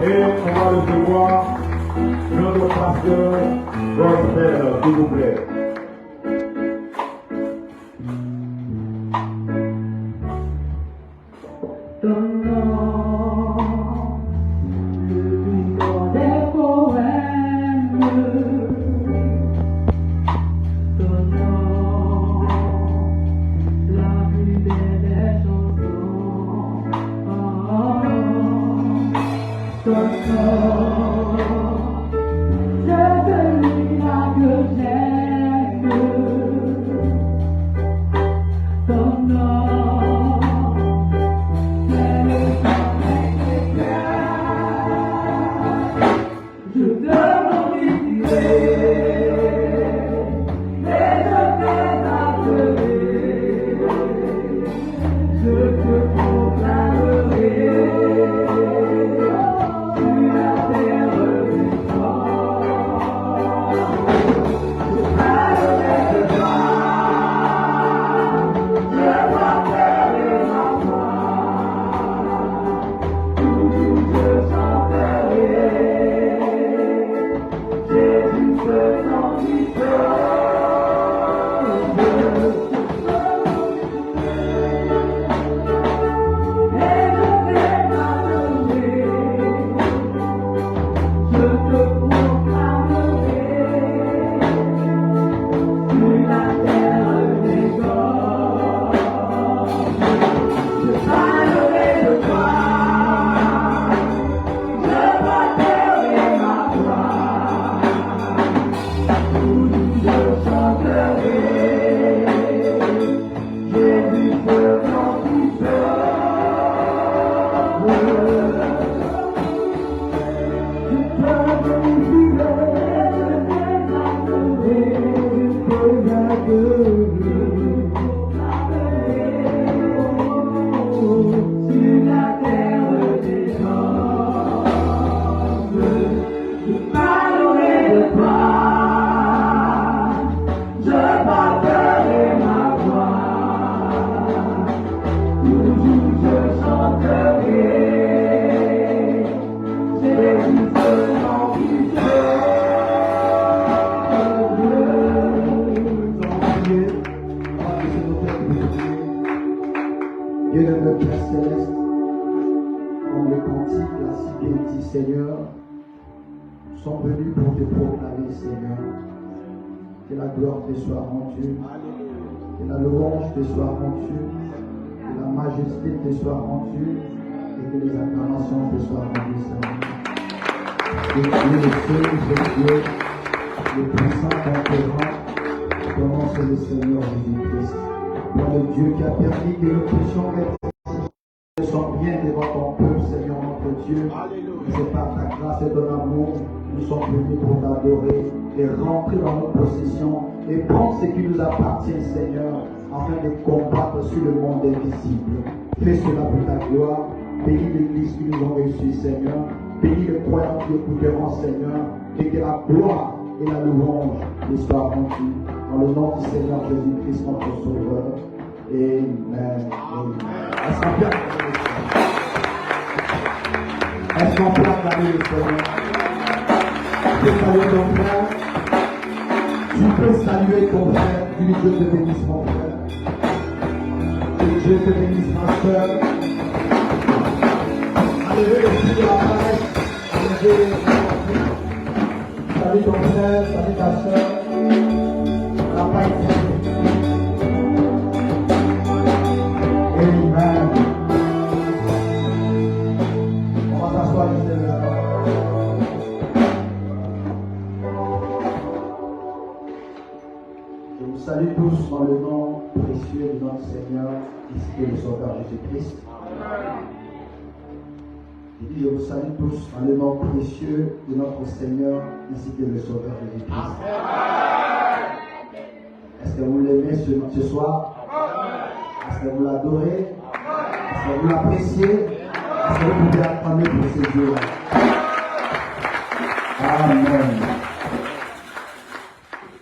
Et on va recevoir notre pasteur Gospel, s'il vous plaît. Sur le monde invisible. Fais cela pour ta gloire. Bénis l'église qui nous ont reçus, Seigneur. Bénis les croyants qui écouteront, Seigneur. Et que la gloire et la louange nous soient rendues. Dans le nom du Seigneur Jésus-Christ, notre Sauveur. Amen. Est-ce qu'on peut acclamer le Seigneur? Tu peux saluer ton frère. Tu peux saluer ton frère. Dieu te bénisse, mon frère. Dieu te bénisse, ma soeur. Allez, les filles de la presse. Salut ton frère, salut ta soeur. La paix. Amen. On va s'asseoir ici. Je vous salue tous dans le nom précieux de notre Seigneur, ici que le Sauveur Jésus-Christ. Il dit, je vous salue tous dans le nom précieux de notre Seigneur, ici que le Sauveur Jésus-Christ. Est-ce que vous l'aimez ce soir? Est-ce que vous l'adorez? Est-ce que vous l'appréciez? Est-ce que vous pouvez acclamer pour ces jours-là? Amen.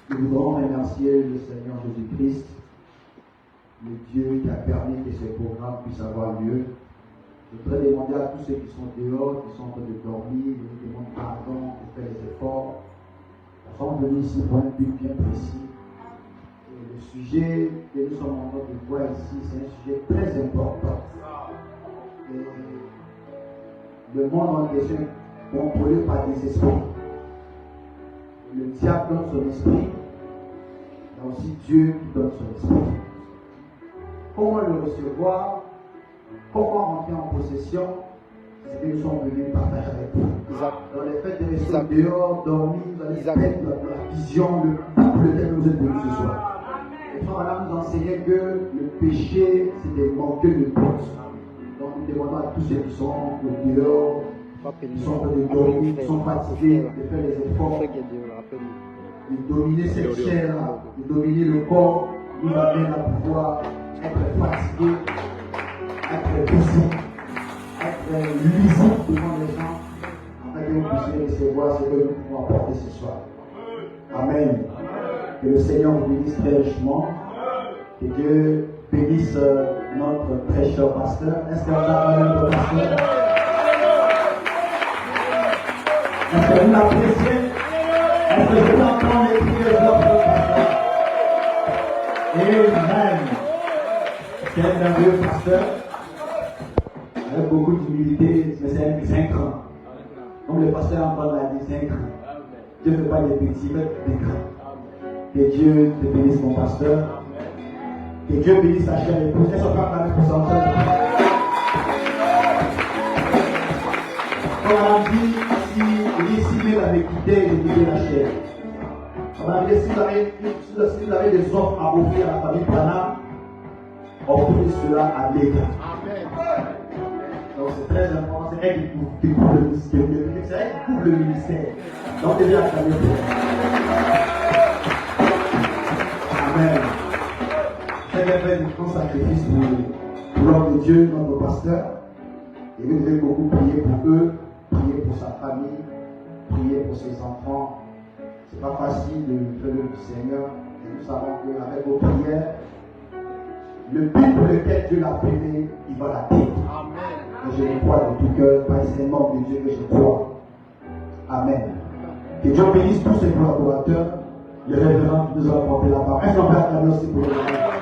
Nous voudrons remercier le Seigneur Jésus-Christ, le Dieu qui a permis que ce programme puisse avoir lieu. Je voudrais demander à tous ceux qui sont dehors, qui sont en train de dormir, je vous demande pardon, de faire les efforts. Nous sommes venus ici pour un but bien précis. Et le sujet que nous sommes en train de voir ici, c'est un sujet très important. Et le monde en question est contrôlé par des esprits. Le diable donne son esprit, il y a aussi Dieu qui donne son esprit. Comment le recevoir? Comment rentrer en possession? C'est ce que nous sommes venus partager avec vous. Dans les fêtes de rester dehors, dormir, vous allez perdre la vision, le thème que vous êtes venus ce soir. Et frère Madame nous enseignait que le péché, c'est des manqueurs de doute. Donc nous demandons à tous ceux qui sont au dehors, qui sont en train de dormir, qui sont fatigués, de faire les efforts, de dominer cette chair-là, de dominer le corps, nous amène à pouvoir être fatigués, être visibles, être lisibles devant les gens, afin que vous puissiez recevoir ce que nous pouvons apporter ce soir. Amen. Que le Seigneur vous bénisse très richement. Que Dieu bénisse notre très cher pasteur. Est-ce qu'on a notre pasteur? Est-ce que vous l'appréciez? Est-ce que vous entendez les prières de notre pasteur? Amen. C'est un merveilleux pasteur, avec beaucoup d'humilité, mais c'est un grand. Donc le pasteur en parle à dire, c'est un grand. Dieu ne fait pas des petits, mais des grands. Que Dieu te bénisse, mon pasteur. Que Dieu bénisse sa chère épouse. Est-ce qu'on peut parler pour ça? Comme on a dit, si Lissimé l'avait quitté, il quitté la chair. On a dit, si vous avez des offres à offrir à la famille Branham, offrez cela à l'État. Donc c'est très important, c'est elle qui couvre le ministère. C'est elle qui couvre le ministère. Donc déjà à la Amen. Je vais faire du grand sacrifice pour l'homme de Dieu, notre pasteur. Et vous devez beaucoup prier pour eux, prier pour sa famille, prier pour ses enfants. C'est pas facile de faire le Seigneur. Et nous savons qu'avec vos prières, le but pour lequel Dieu l'a appelé, il va l'atteindre. Amen. Et je le crois de tout cœur, par ces membres de Dieu que je crois. Amen. Que Dieu bénisse tous ses collaborateurs, les révérends qui nous ont apporté la parole. Est-ce qu'on peut acclamer aussi pour les révérends?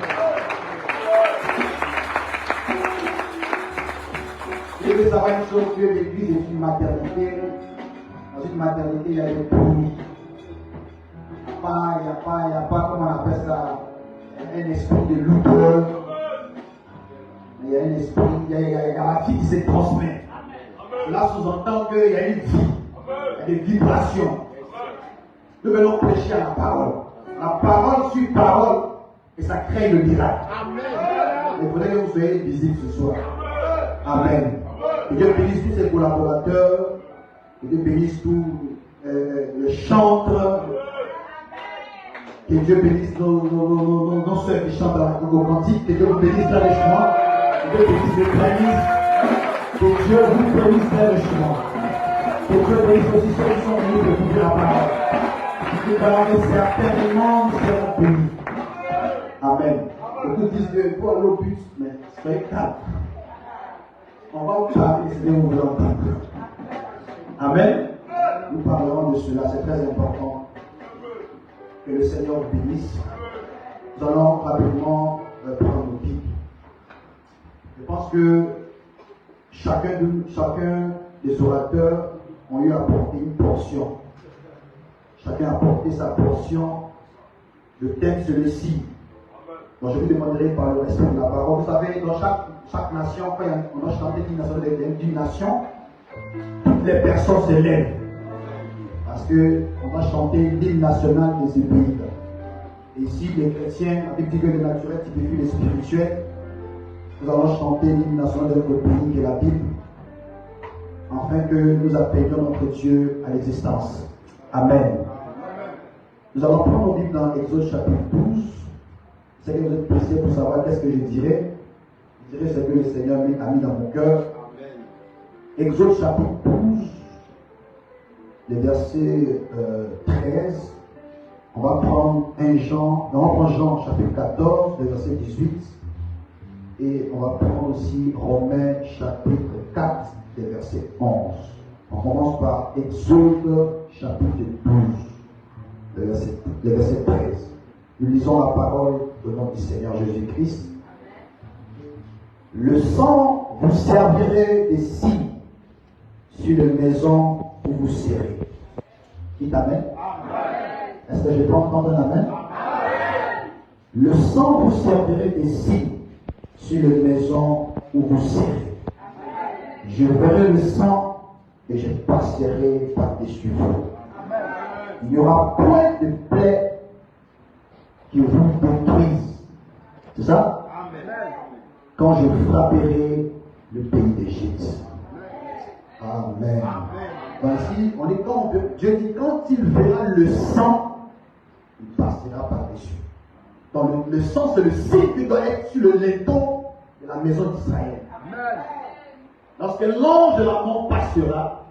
Je veux savoir une chose, que l'église est une maternité. Dans une maternité, il y a des bruits. Il n'y a pas, comment on appelle ça, un esprit de lutteur. Il y a un esprit, il y a la vie qui se transmet. Cela sous-entend qu'il y a une vie, il y a des vibrations. Nous venons prêcher à la parole. La parole suit parole et ça crée le miracle. Il faudrait que vous soyez visibles ce soir. Amen. Que Dieu bénisse tous ses collaborateurs. Que Dieu bénisse tous le chantre. Que Dieu bénisse nos soeurs qui chantent à la Congo Quantique. Que Dieu vous bénisse très richement. Que Dieu bénisse les pianistes. Que Dieu vous bénisse très richement. Que Dieu bénisse aussi ceux qui sont venus pour écouter la parole. Que parole certainement sera bénie. Amen. Beaucoup disent qu'il faut aller au but, mais soyez calme. On va vous parler, c'est bien, vous voulez entendre. Amen. Nous parlerons de cela, c'est très important. Que le Seigneur vous bénisse. Nous allons rapidement prendre nos Bibles. Je pense que chacun des orateurs ont eu à apporter une portion. Chacun a apporté sa portion. Le thème celui-ci. Donc je vous demanderai par le respect de la parole. Vous savez, dans chaque nation, quand on a chanté d'une nation, toutes les personnes se lèvent. Parce qu'on va chanter l'hymne national des pays. Et ici, les chrétiens, avec dit que le naturel typifie le spirituel, nous allons chanter l'hymne national de notre pays, qui est la Bible, afin que nous appelions notre Dieu à l'existence. Amen. Nous allons prendre nos Bibles dans Exode chapitre 12. Je sais que vous êtes pressés pour savoir qu'est-ce que je dirais. Je dirais ce que le Seigneur a mis dans mon cœur. Exode chapitre 12, le verset 13. On va prendre Jean chapitre 14, le verset 18. Et on va prendre aussi Romains chapitre 4, des versets 11. On commence par Exode chapitre 12, le verset 13. Nous lisons la parole au nom du Seigneur Jésus-Christ. Le sang vous servirait des signes sur les maisons où vous serez. Qui t'amène? Est-ce que je peux entendre un amen? Le sang vous servirait des signes sur les maisons où vous serez. Je verrai le sang et je passerai par-dessus vous. Il n'y aura point de plaie qui vous détruise. C'est ça? Quand je frapperai le pays d'Égypte. Amen. Voici, on est quand Dieu dit quand il verra le sang, il passera par-dessus. Donc le sang, c'est le signe qui doit être sur le linteau de la maison d'Israël. Lorsque l'ange de la mort passera,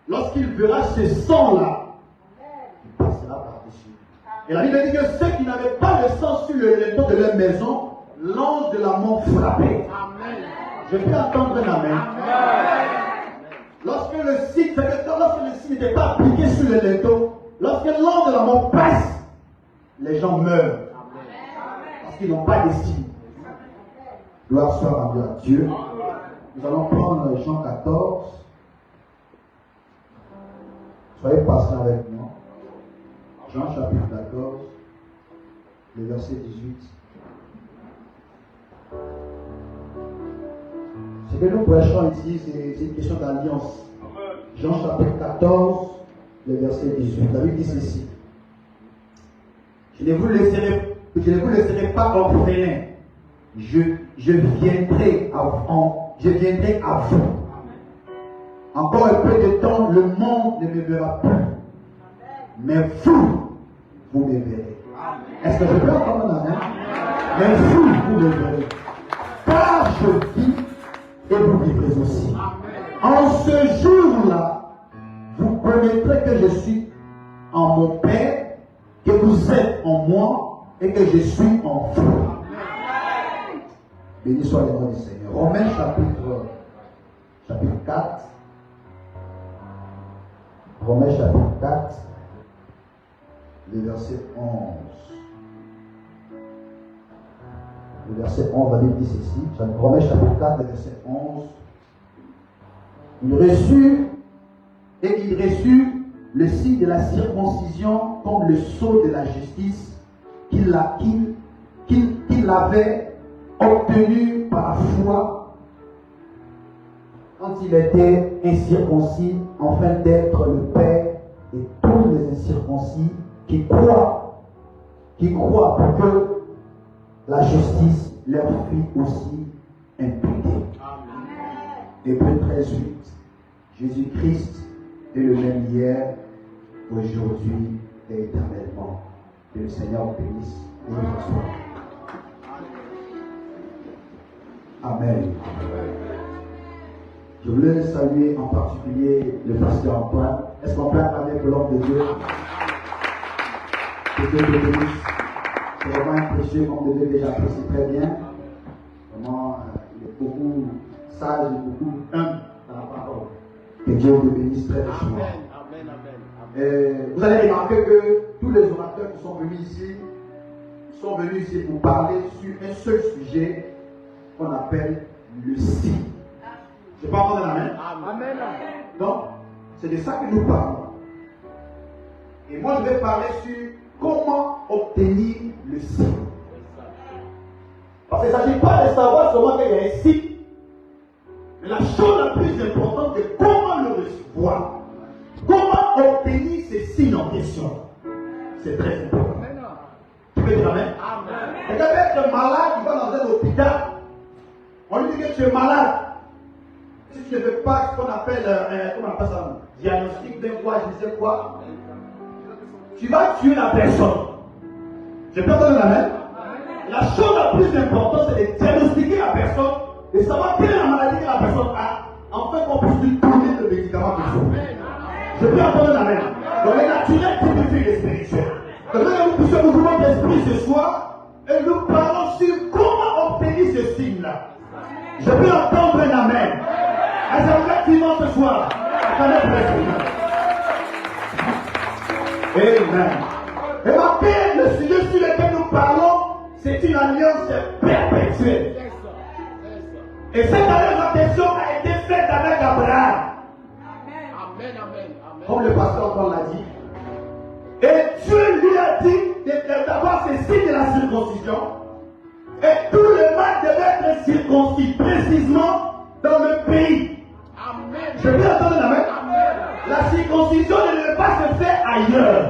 lorsqu'il verra ce sang-là, il passera par-dessus. Et la Bible dit que ceux qui n'avaient pas le sang sur le linteau de leur maison, l'ange de la mort frappait. Je peux entendre un amen. Lorsque le signe n'était pas appliqué sur le linteau, lorsque l'ange de la mort passe, les gens meurent. Parce qu'ils n'ont pas de signe. Gloire soit rendue à Dieu. Nous allons prendre Jean 14. Soyez patients avec moi. Jean chapitre 14, le verset 18. Ce que nous prêchons ici, c'est une question d'alliance. Jean chapitre 14, le verset 18. La Bible dit ceci. Je ne vous laisserai pas orphelins. Je viendrai à vous. Encore un peu de temps, le monde ne me verra plus. Mais vous me verrez. Est-ce que je peux entendre un amen? Mais vous me verrez. Car je vis et vous vivrez aussi. En ce jour-là, vous connaîtrez que je suis en mon Père, que vous êtes en moi et que je suis en vous. Béni soit le nom du Seigneur. Romains chapitre 4. Romains chapitre 4, le verset 11. Le verset 11 va dire ceci. Romains chapitre 4, le verset 11. Il reçut le signe de la circoncision comme le sceau de la justice qu'il avait obtenu par la foi quand il était incirconcis, afin d'être le Père de tous les incirconcis qui croient pour que la justice leur fût aussi imputée. Hébreux 13, 8. Jésus-Christ est le même hier, aujourd'hui et éternellement. Que le Seigneur bénisse et nous reçoive. Amen. Je voulais saluer en particulier le pasteur Antoine. Est-ce qu'on peut acclamer pour l'homme de Dieu? Que Dieu te bénisse. C'est vraiment un précieux homme de Dieu que j'apprécie très bien. Vraiment, il est beaucoup sage et beaucoup humble dans la parole. Que Dieu te bénisse très richement. Vous allez remarquer que tous les orateurs qui sont venus ici pour parler sur un seul sujet qu'on appelle le signe. Je peux entendre l'amen? Amen. Donc, c'est de ça que nous parlons. Et moi, je vais parler sur comment obtenir le signe. Parce qu'il ne s'agit pas de savoir seulement qu'il y a un signe, mais la chose la plus importante, c'est comment le recevoir. Comment obtenir ces signes en question. C'est très important. Tu peux dire amen? Et quand être malade, il va dans un hôpital. On lui dit que tu es malade. Si tu ne fais pas ce qu'on appelle, comment on appelle ça, diagnostic d'un quoi, je ne sais quoi, tu vas tuer la personne. Je peux entendre la main? La chose la plus importante, c'est de diagnostiquer la personne, de savoir quelle est la maladie que la personne a, afin qu'on puisse lui donner le médicament qu'il faut. Je peux entendre la main. Donc les naturels typifient les spirituels. Donc là, nous poussons le mouvement d'esprit ce soir, et nous parlons sur comment obtenir ceci. Je peux entendre un amen. Est-ce effectivement ce soir? Amen. Et ma paix, le sujet sur lequel nous parlons, c'est une alliance perpétuelle. Et cette alliance d'adhésion a été faite avec Abraham. Amen, amen, amen. Comme le pasteur Paul l'a dit. Et Dieu lui a dit d'avoir ces signes de la circoncision. Et tout le mal devait être circoncis précisément dans le pays. Amen. Je peux entendre la main. Amen. La circoncision ne devait pas se faire ailleurs.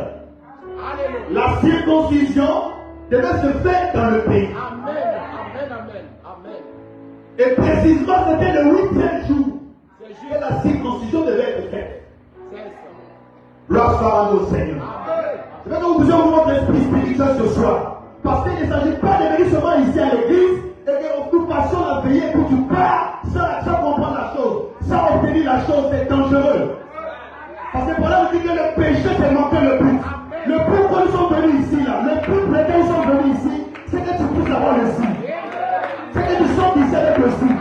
Alléluia. La circoncision devait se faire dans le pays. Amen, amen, amen, amen. Et précisément, c'était le 8e jour C'est que juste. la circoncision devait être faite. C'est ça. Gloire soit à nos Seigneur. Amen. Je veux que vous puissiez ouvrir votre esprit spirituel ce soir. Parce qu'il ne s'agit pas de venir seulement ici à l'église et que nous passions la veillée pour que tu pars sans comprendre la chose, sans obtenir la chose, c'est dangereux. Parce que pendant que dit que le péché c'est manquer le but. Le pourquoi nous sommes venus ici là, le but pour lequel nous sommes venus ici, c'est que tu puisses avoir le signe. C'est que tu sortes ici avec le signe,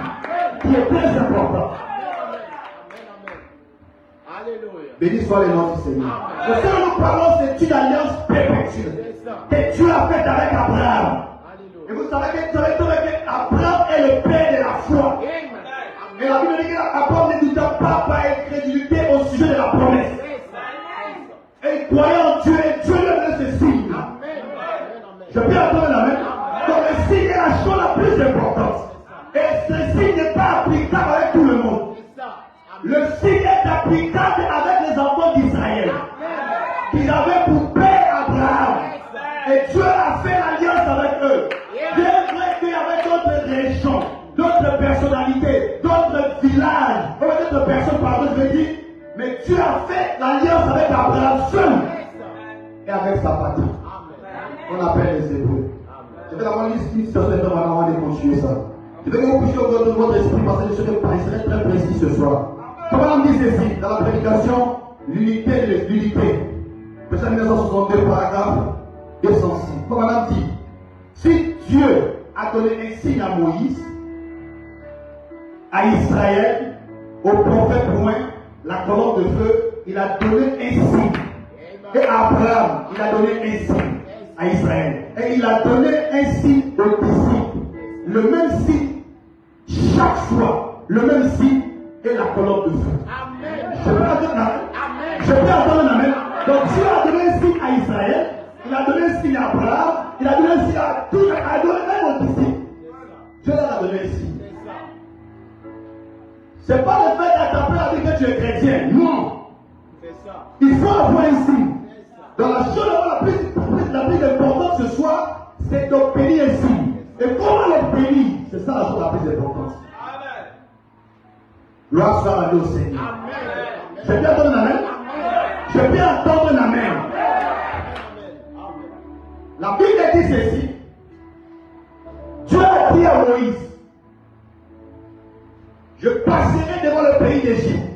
qui est très important. Amen, amen. Alléluia. Béni soit le nom du Seigneur. Amen. Ce que nous parlons, c'est une alliance perpétuelle C'est ça. que Dieu a faite avec Abraham. Et Alléluia. vous savez qu'Abraham est le père de la foi. Amen. Et la Bible dit qu'Abraham ne douta pas par incrédulité au sujet de la promesse. C'est ça. Et il croyait en Dieu et Dieu lui a donné ce signe. Amen, amen, Je amen. peux entendre la main. Donc le signe est la chose la plus importante. Et ce signe n'est pas applicable avec tout le monde. C'est ça. Amen. Le signe est applicable avec les enfants d'Israël. Qu'ils avaient pour père Abraham. Et Dieu a fait l'alliance avec eux. Bien vrai qu'il y avait d'autres régions, d'autres personnalités, d'autres villages, d'autres personnes, pardon, je veux dire. Mais Dieu a fait l'alliance avec Abraham seul et avec sa patrie. Amen. On appelle les Hébreux. Je vais avoir une situation avant de continuer ça. Je vais que vous puissiez ouvrir votre esprit parce que je serai très précis ce soir. Comment on dit ceci dans la prédication? L'unité. Verset 1962, paragraphe 206. Comme on dit, si Dieu a donné un signe à Moïse, à Israël, au prophète loin, la colonne de feu, il a donné un signe. Et à Abraham, il a donné un signe à Israël. Et il a donné un signe aux disciples. Le même signe, chaque fois, le même signe et la colonne de feu. Amen. Je peux entendre la main. Amen. Je peux entendre la main. Donc Dieu a donné un signe à Israël, il a donné un signe à Abraham, il a donné un signe à tous, il a donné même aux disciples. Dieu leur a donné un signe. C'est ça. C'est pas le fait d'attraper la vie que tu es chrétien. Non. C'est ça. Il faut avoir un signe. C'est ça. Dans la chose la plus importante ce soir, c'est d'obtenir un signe. Et comment l'obtenir? C'est ça la chose la plus importante. Amen. Gloire soit à Dieu, Seigneur. Amen. Je peux entendre la main? Je peux entendre la main. Amen. La Bible dit ceci. Dieu a dit à Moïse, je passerai devant le pays d'Égypte.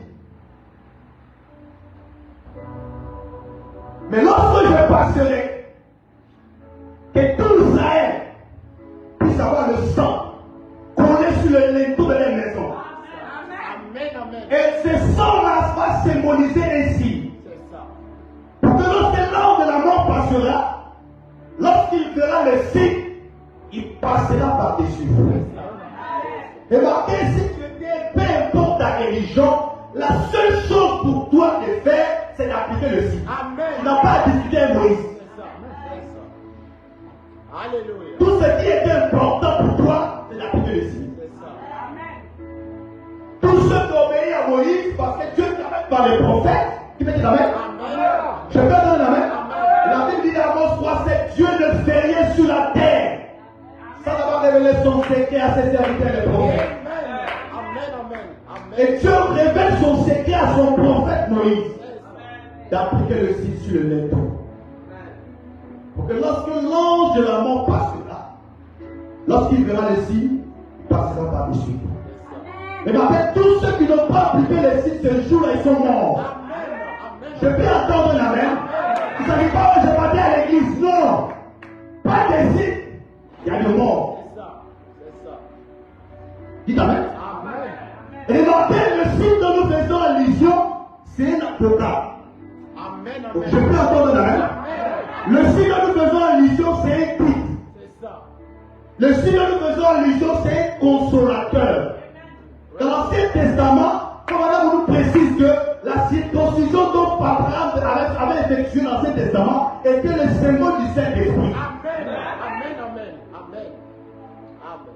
Mais lorsque je passerai, que tout Israël puisse avoir le sang collé sur le linteau de leur maison. Amen. Amen. Et ce sang-là va symboliser un signe. C'est ça. Pour que lorsque l'homme de la mort passera, lorsqu'il verra le signe, il passera par-dessus. Et marquez, si tu étais, peu importe ta religion, la seule chose pour toi de faire, c'est d'appliquer le signe. Amen. Tu n'as pas à discuter avec Moïse. C'est ça. C'est ça. Alléluia. Tout ce qui était important pour toi, c'est d'appliquer le signe. C'est ça. Tous ceux qui obéissent à Moïse, parce que Dieu t'amène dans les prophètes, qui met la main. Amen. Je peux donner la main. La Bible dit dans Amos 3, c'est Dieu ne fait rien sur la terre sans avoir révélé son secret à ses serviteurs les prophètes. Amen. Amen. Amen. Et Dieu révèle son secret à son prophète Moïse d'appliquer le signe sur le linteau. Pour que lorsque l'ange de la mort passera, lorsqu'il verra le signe, il passera par-dessus. Et maintenant, tous ceux qui n'ont pas appliqué le signe ce jour-là, ils sont morts. Je peux entendre la main. Il ne s'agit pas que je partais à l'église, non. Pas de signe, il y a des morts. C'est ça. C'est ça. Dites amen. total. Amen, Je amen. peux entendre un amen. Le signe dont nous faisons allusion, c'est un titre. C'est ça. Le signe dont nous faisons allusion, c'est un consolateur. Dans l'Ancien Testament, comme Madame nous précise que la circoncision dont Abraham avait effectué dans l'Ancien Testament était le symbole du Saint-Esprit. Amen, amen, amen, amen. Amen.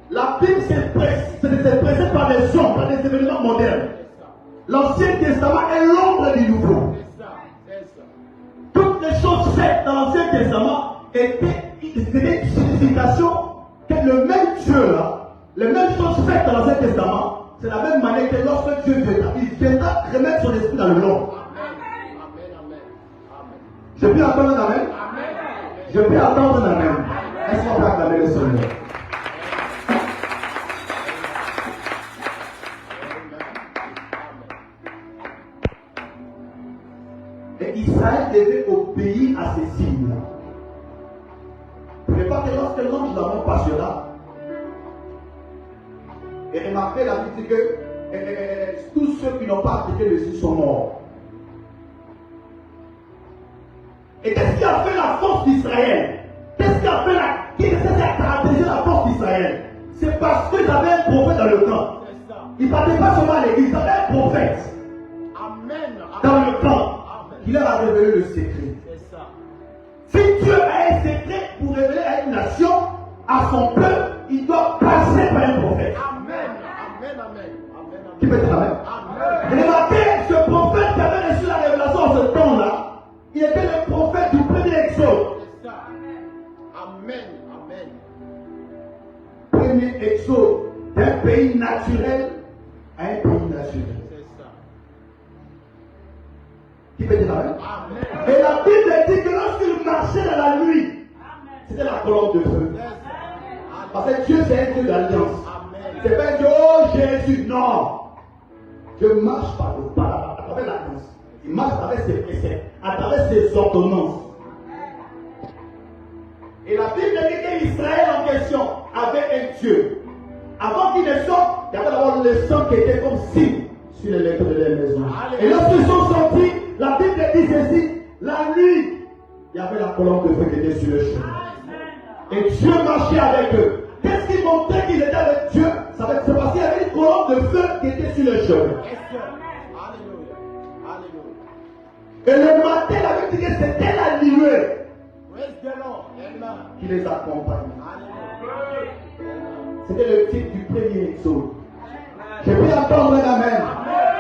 La Bible s'est pressée par des hommes, par des événements modernes. C'est ça. L'Ancien Testament est l'ombre du Nouveau. C'est ça. C'est ça. Toutes les choses faites dans l'Ancien Testament étaient une signification que le même Dieu là, les mêmes choses faites dans l'Ancien Testament, c'est la même manière que lorsque Dieu viendra, il viendra remettre son esprit dans le monde. Amen, amen, amen. Amen. Je peux entendre un amen? Amen. Je peux entendre un amen. Est-ce qu'on peut acclamer le Seigneur? Et Israël devait obéir à ces signes. Mais pas que lorsque l'ange d'amour passera, et remarquez la Bible dit que tous ceux qui n'ont pas appliqué le signe sont morts. Et qu'est-ce qui a fait la force d'Israël? Qu'est-ce qui a caractérisé la force d'Israël? C'est parce qu'ils avaient un prophète dans le camp. C'est ça. Ils ne partaient pas seulement à l'église, ils avaient un prophète Amen. dans le camp Amen. qui leur a révélé le secret. C'est ça. Si Dieu a un secret pour révéler à une nation, à son peuple, il doit passer par un prophète. Amen. Amen, amen. Amen, Qui peut amen. dire amen? Amen. Remarquez, ce prophète qui avait reçu la révélation en ce temps-là, il était le prophète du premier exode. C'est ça. Amen. Amen. Premier exode d'un pays naturel à un pays naturel. C'est ça. Qui peut dire amen? Amen. Et la Bible dit que lorsqu'il marchait dans la nuit, c'était la colonne de feu. C'est ça. Parce que Dieu, c'est un Dieu d'alliance. Amen. C'est pas un Dieu, oh Jésus, non. Dieu marche à travers l'alliance. Il marche à travers ses préceptes, à travers ses ordonnances. Et la Bible dit que l'Israël en question avait un Dieu. Avant qu'il ne sorte, il y avait d'abord le sang qui était comme signe sur les lettres de leur maison. Et lorsqu'ils sont sortis, la Bible dit ceci, la nuit, il y avait la colonne de feu qui était sur le chemin. Et Dieu marchait avec eux. Qu'est-ce qui montrait qu'ils étaient avec Dieu? C'est parce qu'il y avait une colonne de feu qui était sur le chemin. Yes, sir. Alléluia. Alléluia. Et le matin, la Bible dit que c'était la nuée Praise the Lord. Amen. qui les accompagnait. Alléluia. C'était le titre du premier exode. Je peux entendre un amen.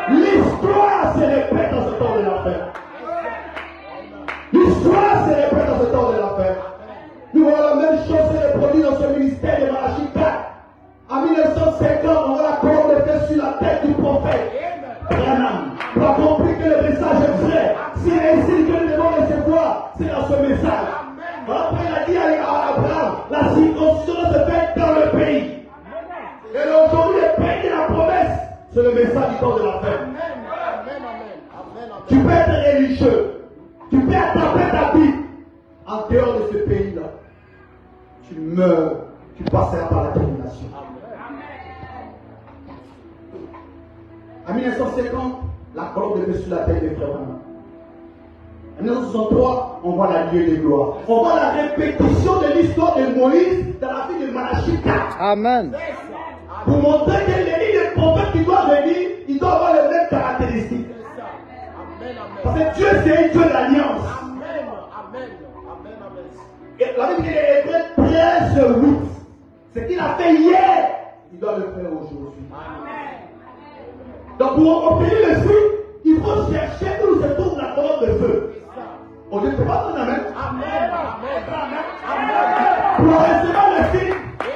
L'histoire se répète dans ce temps de l'affaire. L'histoire se répète dans ce temps de l'affaire. Nous voyons la même chose se reproduire dans ce ministère de Malachie 4. En 1950, on voit la colonne de feu sur la tête du prophète Branham. Pour avoir compris que le message est vrai. C'est ainsi que nous devons recevoir. C'est dans ce message. Après, il a dit à Abraham, la circoncision se fait dans le pays. Et aujourd'hui, le pays de la promesse, c'est le message du temps de la fin. Amen. Amen. Amen. Amen. Tu peux être religieux. Tu peux attraper ta Bible. En dehors de ce pays-là, tu meurs. Tu passeras par la termination. En 1950, la colonne de feu sur la tête des frères. En 1963, on voit la nuée de gloire. On voit la répétition de l'histoire de Moïse dans la vie de Malachie 4. Amen. Pour montrer que les lignes de prophètes qui doivent venir, ils doivent avoir les mêmes caractéristiques. Amen. Parce que Dieu, c'est un Dieu d'alliance. Amen. Amen. Amen. Amen. Et la Bible dit que Hébreux 13, 8. Ce qu'il a fait hier, il doit le faire aujourd'hui. Donc pour obtenir le fruit, il faut chercher où se trouve la colonne de feu. On ne peut pas donner amen. Pour recevoir le signe,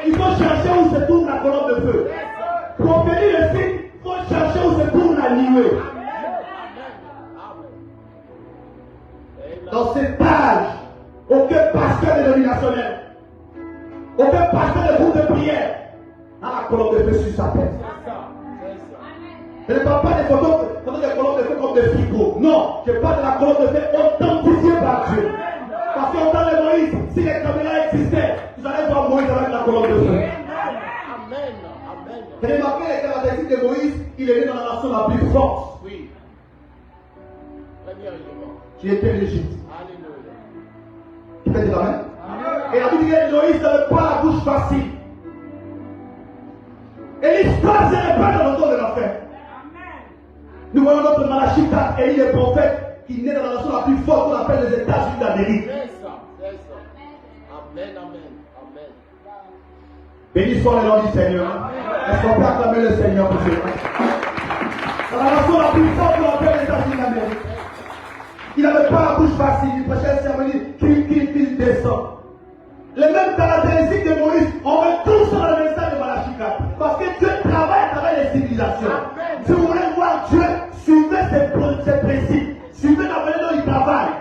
il faut chercher où se trouve la colonne de feu. Pour obtenir le signe, il faut chercher où se trouve la nuée. Dans cet âge, aucun pasteur dénominationnel, aucun pasteur de groupe de prière n'a la colonne de feu sur sa tête. Je ne parle pas des photos de colonnes de feu comme des fricots. Non, je parle de la colonne de feu authentifiée par Dieu. Parce qu'au temps de Moïse, si les caméras existaient, vous allez voir Moïse avec la colonne de feu. Vous remarquez les caractéristiques de Moïse, il est né dans la nation la plus forte. Oui. qui était l'Égypte. Alléluia. Qui peut dire amen? Et la Bible dit que Moïse n'avait pas la bouche facile. Et l'histoire se répète dans le dos de la fin. Nous voyons notre Malachie 4, Élie le prophète, qui naît dans la nation la plus forte qu'on appelle les États-Unis d'Amérique. C'est ça, c'est ça. Amen, amen, amen. Béni soit le nom du Seigneur. Est-ce qu'on peut acclamer le Seigneur pour cela? Dans la nation la plus forte qu'on appelle les États-Unis d'Amérique. Il n'avait pas la bouche facile, il prêchait le sermon, qu'il descend. Les mêmes caractéristiques de Moïse, on retrouve sur le message de Malachie 4. Parce que Dieu travaille à travers les civilisations. Amen. Si vous voulez voir Dieu, suivez ses principes. Suivez la manière dont il travaille.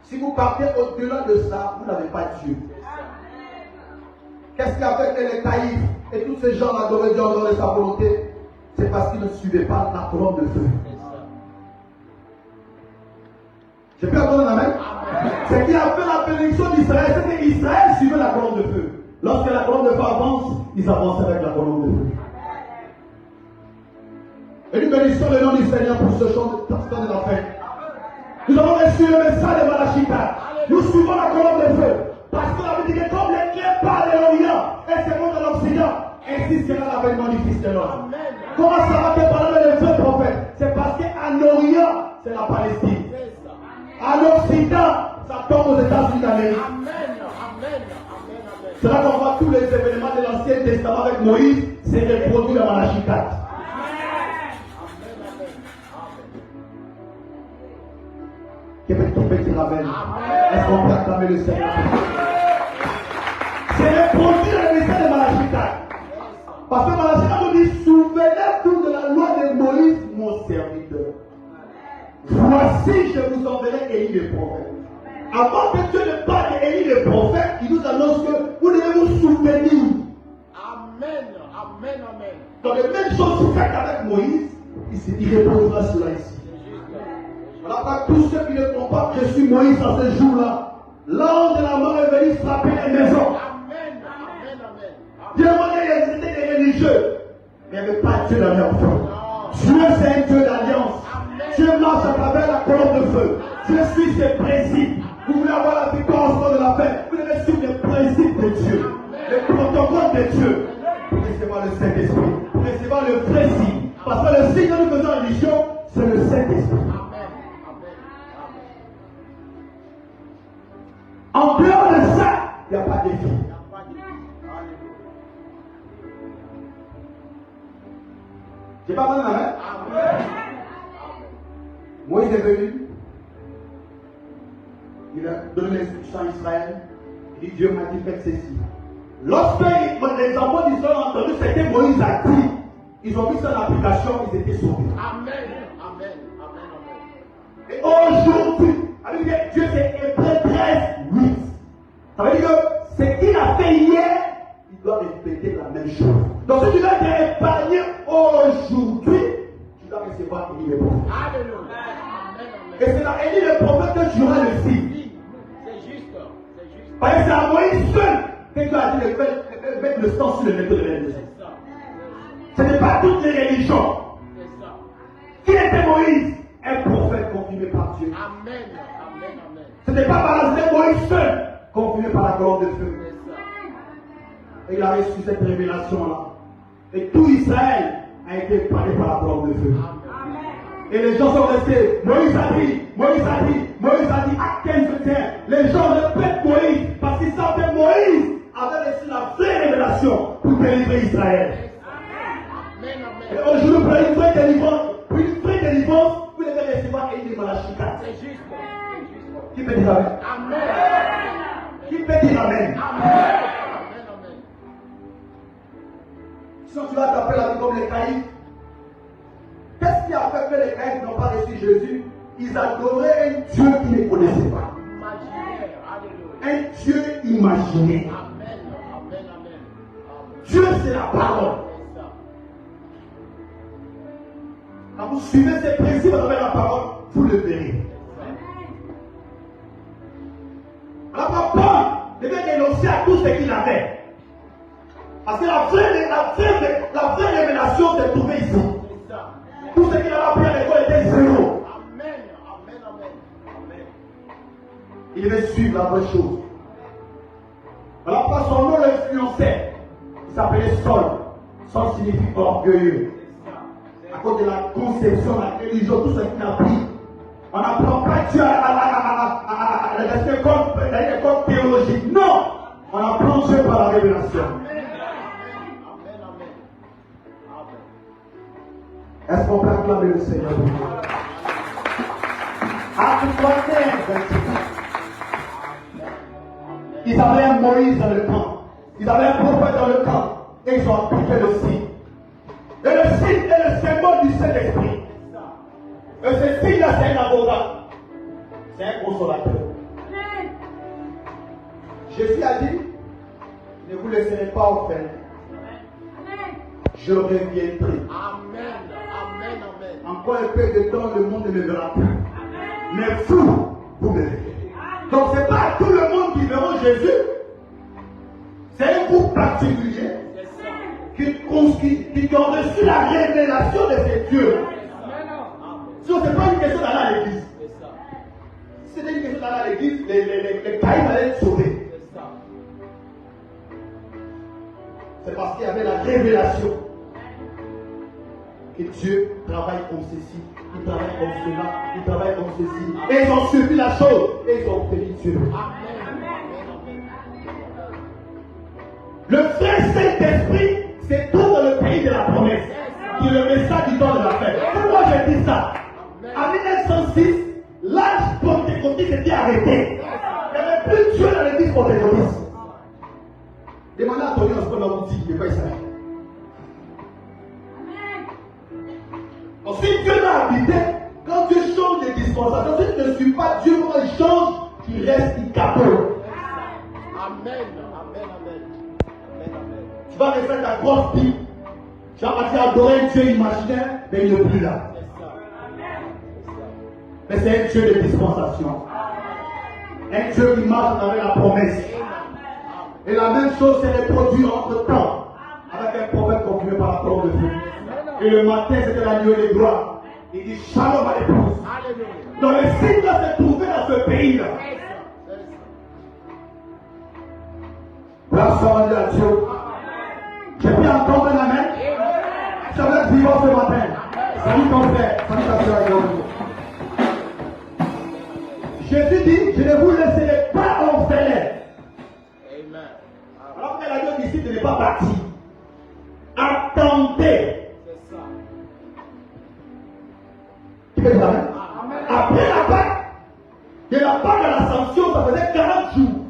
Si vous partez au-delà de ça, vous n'avez pas Dieu. Qu'est-ce qui a fait que les caïfs et tous ces gens adoraient Dieu en dehors de sa volonté? C'est parce qu'ils ne suivaient pas la colonne de feu. J'ai pu entendre la main? Ce qui a fait la bénédiction d'Israël, c'est qu'Israël suivait la colonne de feu. Lorsque la colonne de feu avance, ils avancent avec la colonne de feu. Et nous bénissons le nom du Seigneur pour ce chant de la fin. Nous avons reçu le message de Malachie 4. Nous suivons la colonne de feu. Parce que la Bible dit que comme l'éclair part de l'Orient et se monte à l'Occident, ainsi sera l'avènement du Fils de l'homme. Comment ça va que parler de feu prophète? C'est parce qu'en Orient, c'est la Palestine. À l'Occident, ça tombe aux États-Unis d'Amérique. C'est là qu'on voit tous les événements de l'Ancien Testament avec Moïse, c'est reproduit dans Malachie 4. Qui peut dire amen? Est-ce qu'on peut acclamer le Seigneur? C'est reproduit dans le message de Malachie 4. Parce que Malachie 4 nous dit, souvenez-vous de la loi de Moïse, mon serviteur. Voici, je vous enverrai Élie le prophète. Avant que Dieu ne parle d'Élie le prophète, il nous annonce que vous devez vous souvenir. Amen, amen, amen. Donc les mêmes choses faites avec Moïse, il reposera cela ici. Voilà pas tous ceux qui ne font pas que je suis Moïse en ce jour-là. L'ange de la mort est venu frapper les maisons. Amen, amen, amen. Dieu m'a dit qu'ils étaient des religieux. Mais il n'y avait pas Dieu dans leur enfants. Dieu c'est un Dieu d'alliance. Dieu marche à travers la colonne de feu. Dieu suit ses principes. Vous voulez avoir la victoire au sein de la paix. Vous devez suivre les principes de Dieu. Les protocoles de Dieu. Pour recevoir le Saint-Esprit. Pour recevoir le vrai signe. Parce que le signe que nous faisons en religion, c'est le Saint-Esprit. En dehors de ça, il n'y a pas de vie. J'ai pas mal la main? Moïse est venu. Il a donné l'instruction à Israël. Il dit, Dieu m'a dit, faites ceci. Lorsque les enfants d'Israël ont entendu ce que Moïse a dit, ils ont mis ça en application, ils étaient sauvés. Amen, amen, amen, amen. Et aujourd'hui, avec Dieu c'est Hébreux 13, 8. Ça veut dire que ce qu'il a fait hier, il doit répéter la même chose. Donc si tu dois être épargné aujourd'hui, tu dois recevoir Élie le prophète. Alléluia. Amen, amen. Et c'est dans Élie le prophète que tu auras le signe. C'est juste, c'est juste. Parce que c'est à Moïse seul que tu as dit de mettre le sang sur le métaux de l'église. C'est ça. Ce n'est pas toutes les religions. C'est ça. Qui était Moïse? Un prophète confirmé par Dieu. Amen, amen, amen. Ce n'est pas par la Moïse seul, confirmé par la colonne de feu. C'est ça. Et il a reçu cette révélation-là. Et tout Israël a été parlé par la colonne de feu. Amen. Et les gens sont restés. Moïse a dit, Moïse a dit, Moïse a dit, à 15 tiers. Les gens répètent Moïse parce qu'ils savent que Moïse avait reçu la vraie révélation pour délivrer Israël. Amen, Et amen. aujourd'hui, pour une vraie délivrance, vous devez recevoir Élie de Malachie 4. C'est juste, c'est juste. Qui peut dire amen? Amen. Qui peut dire amen? Amen. Amen, amen. Sinon, tu vas taper la vie comme les caïfs. Qu'est-ce qui a fait que les caïfs n'ont pas reçu Jésus? Ils adoraient un Dieu qu'ils ne connaissaient pas. Imaginaire, alléluia. Un Dieu imaginé. Amen, amen, amen. Dieu, c'est la parole. C'est ça. Quand vous suivez ces principes à travers la parole, vous le verrez. Alors, Paul devait dénoncer à tout ce qu'il avait. Parce que la vraie révélation s'est trouvée ici. C'est ça. Tout ce qu'il avait appris à l'école était zéro. Il devait suivre la bonne chose. Alors, par son nom l'influençait. Il s'appelait Saul. Saul signifie orgueilleux. À cause de la conception, la religion, tout ce qu'il a pris. On n'apprend pas Dieu à l'école théologique. Non! On apprend Dieu par la révélation. Est-ce qu'on peut acclamer le Seigneur pour nous? Acte 31, 26. Ils avaient un Moïse dans le camp. Ils avaient un prophète dans le camp. Et ils ont appliqué le signe. Et le signe est le symbole du Saint-Esprit. Et ce signe-là, c'est un avocat. C'est un consolateur. Jésus a dit, ne vous laisserez pas offrir. Je reviendrai. Amen. Amen. Amen. Encore un peu de temps, le monde ne me verra plus. Mais vous, vous me verrez. Donc ce n'est pas tout le monde qui verra Jésus. C'est un groupe particulier qui ont reçu la révélation de ces dieux. Si ce n'est pas une question d'aller à l'église. Si c'était une question d'aller à l'église, les caïds allaient être sauvés. C'est parce qu'il y avait la révélation que Dieu travaille comme ceci, il travaille comme cela, il travaille comme ceci. Et ils ont suivi la chose et ils ont obtenu Dieu. Le vrai Saint-Esprit se trouve dans le pays de la promesse, qui est le message du temps de la fête. Pourquoi je dis ça? En 1906, l'âge pentecôtiste était arrêté. Il n'y avait plus Dieu dans l'église pentecôtiste. Demandez à Tony Osborne dans l'outil, il n'est pas Israël. Ensuite, Dieu l'a habité. Quand Dieu change de dispensation, si tu ne suis pas Dieu, quand il change, tu restes capot. Amen. Amen. Amen. Tu vas refaire ta grosse Bible. Tu vas partir adorer un Dieu imaginaire, mais il n'est plus là. Mais c'est un Dieu de dispensation. Un Dieu qui marche avec la promesse. Et la même chose s'est reproduite entre temps avec un prophète confirmé par la parole de Dieu. Et le matin, c'était la nuit de gloire. Il dit shalom à l'épouse. Donc le signe doit se trouver dans ce pays-là. Place à Dieu. J'ai pu entendre un amen. Ça va être vivant ce matin. Salut ton frère. Salutations à Dieu. Jésus dit, je ne vous laisserai pas orphelins. Alors qu'elle a dit aux disciples de ne pas partir. Attendez. Tu peux dire amen? Après la Pâque, de la Pâque à l'Ascension, ça faisait 40 jours.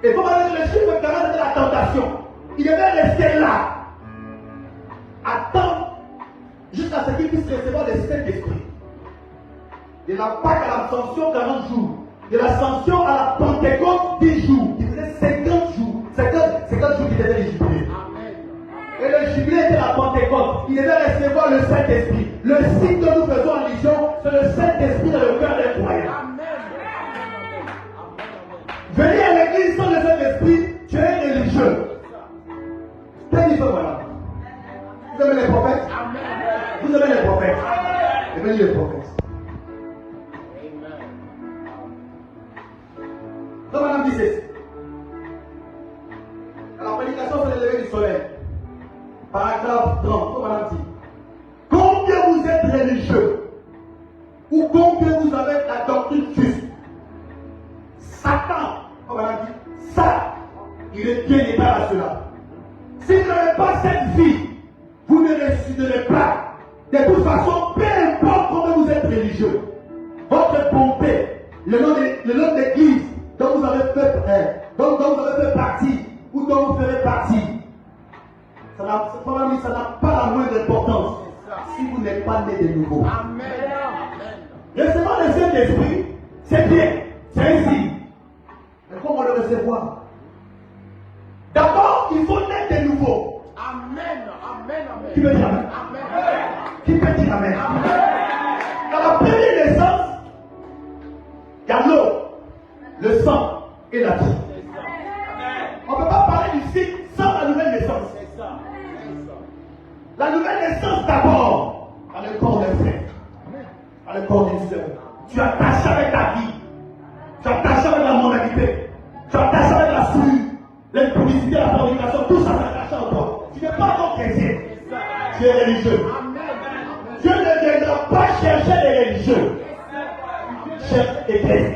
Et comme avec le chiffre 40 c'était la tentation, il devait rester là. Attendre jusqu'à ce qu'il puisse recevoir le Saint-Esprit. De la Pâque à l'Ascension, 40 jours. De l'Ascension à la Pentecôte, 10 jours. Il faisait 50 jours. 50 jours qu'il devait les jubiler. Et le jubilé était la Pentecôte. Il devait recevoir le Saint-Esprit. Le signe que nous faisons allusion, c'est le Saint-Esprit dans le cœur des croyants. Venir à l'église sans le Saint-Esprit, tu es religieux. Qu'est-ce qu'il faut, voilà? Vous aimez les prophètes? Vous aimez les prophètes? Aimez les prophètes. Donc, madame dit ceci. La prédication, c'est le lever du soleil. Paragraphe 30. Donc, madame dit. Combien vous êtes religieux, ou combien vous avez la doctrine juste, Satan, comme madame dit, ça, il est bien égal à cela. Si vous n'avez pas cette vie, vous ne ressusciterez pas. De toute façon, peu importe comment vous êtes religieux, votre bonté, le nom d'église dont vous avez fait partie, ou dont vous ferez partie, ça n'a pas la moindre importance si vous n'êtes pas né de nouveau. Amen. Recevoir le Saint-Esprit, c'est bien, c'est un signe. Mais comment le recevoir? D'abord, il faut naître de nouveau. Amen. Qui peut dire amen? Qui peut dire amen? Dans la première naissance, il y a l'eau, le sang et la vie. On ne peut pas parler du cycle sans la nouvelle naissance. La nouvelle naissance d'abord, dans le corps d'un frère, dans le corps d'une sœur. Tu attaches avec ta vie. imagination, tout ça s'attache en toi. Tu n'es pas encore chrétien. Tu es religieux. Dieu ne viendra pas chercher les religieux. Cherche les chrétiens.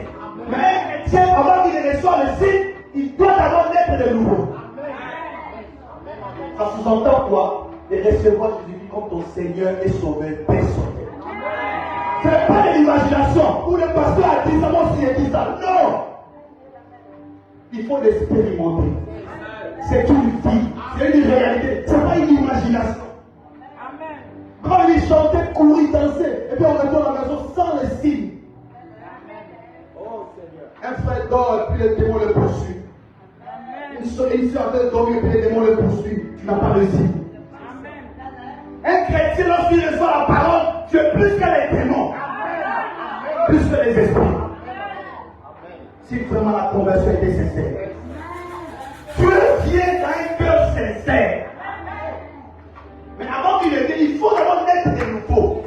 Mais un chrétien, avant qu'il reçoive le signe, il doit d'abord naître de nouveau. Ça sous-entend quoi? De recevoir Jésus-Christ comme ton Seigneur et Sauveur personnel. Ce n'est pas de l'imagination où le pasteur a dit ça, moi aussi j'ai dit ça. Non! Il faut l'expérimenter. C'est une vie, c'est une réalité, ce n'est pas une imagination. Quand il chantait, courir, danser, et puis on retourne à la maison sans le signe. Un frère dort et puis les démons le poursuivent. Une soeur en train de dormir et puis les démons le poursuivent. Tu n'as pas le signe. Un chrétien, lorsqu'il reçoit la parole, tu es plus que les démons, plus que les esprits. Si vraiment la conversion était sincère, Dieu vient dans un cœur sincère. Mais avant qu'il le vienne, il faut d'abord naître de nouveau.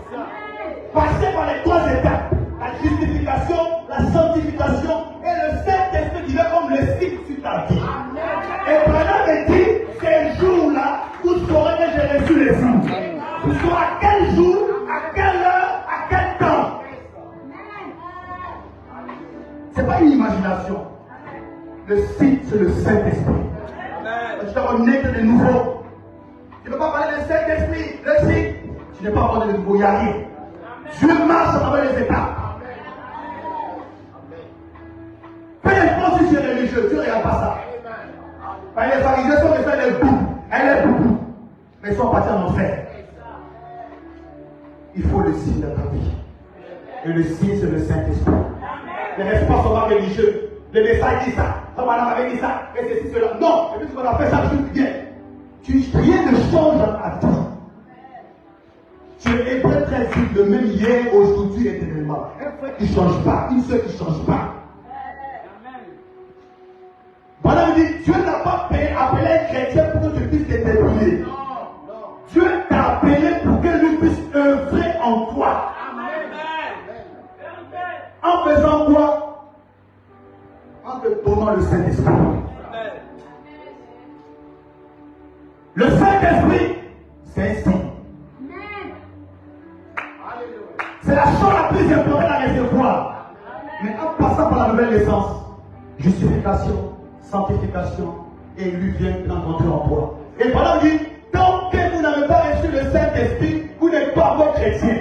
Passer par les trois étapes. La justification, la sanctification et le Saint-Esprit qui vient comme le signe sur ta vie. Et Branham me dit, ces jours-là, vous saurez que j'ai reçu les jours. Vous saurez à quel jour, à quelle heure, à quel temps. Ce n'est pas une imagination. Le signe, c'est le Saint-Esprit. Tu dois naître de nouveau. Tu ne peux pas parler du Saint-Esprit, le signe. Tu n'es pas encore de nouveau, il n'y a rien. Dieu marche à travers les étapes. Peu importe si tu es religieux, tu ne regardes pas ça. Les pharisiens sont restés les bouts. Elle est beaucoup. Mais ils sont partis en enfer. Il faut le signe de ta vie. Et le signe, c'est le Saint-Esprit. Les responsables sont pas religieux. Le message dit ça. Ça madame avait dit ça. Et ceci, cela. Non. Et puis tu vas faire ça, tu viens. Rien ne change dans ta vie. Tu es hébreu très vite, le même hier, aujourd'hui, éternellement. Un frère qui ne change pas, une soeur qui ne change pas. Voilà, dit, Dieu n'a pas appelé un chrétien pour que tu puisses te débrouiller. Dieu t'a appelé pour que lui puisse œuvrer en toi. En faisant quoi? En te donnant le Saint-Esprit. Le Saint-Esprit, c'est un signe. C'est la chose la plus importante à recevoir. Mais en passant par la nouvelle naissance, justification, sanctification, et lui vient rencontrer en toi. Et voilà, dit, tant que vous n'avez pas reçu le Saint-Esprit, vous n'êtes pas encore chrétien.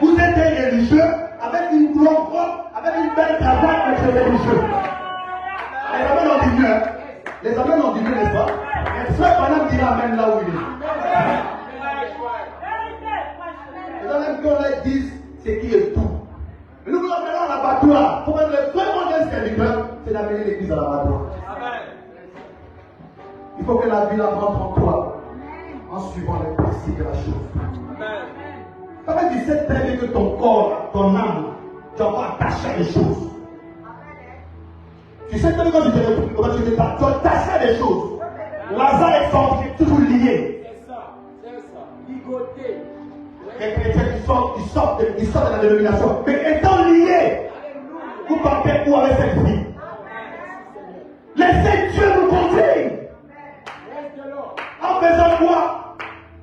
Vous êtes un religieux avec une longue robe, avec une belle cravate, mais c'est religieux. Les amis l'ont dit mieux. Les amis l'ont dit mieux, n'est-ce pas? Et frère Branham dira Amen là où il est. Les amis qu'on leur dise, c'est qui est tout. Mais nous voulons maintenant l'abattoir. Pour être le vraiment d'un serviteur, c'est d'amener l'église à l'abattoir. Il faut que la vie la rentre en toi en suivant les principes de la chose. Ça veut dire c'est très bien que ton corps, ton âme, tu vas attacher à des choses. Tu sais très bien quand tu es attaché à des choses. Lazare est fort, tu es toujours lié. C'est ça. Ligoté. Les chrétiens qui sortent de la dénomination, mais étant liés, vous partez où avec cette vie? Laissez Dieu vous conduire. En faisant quoi?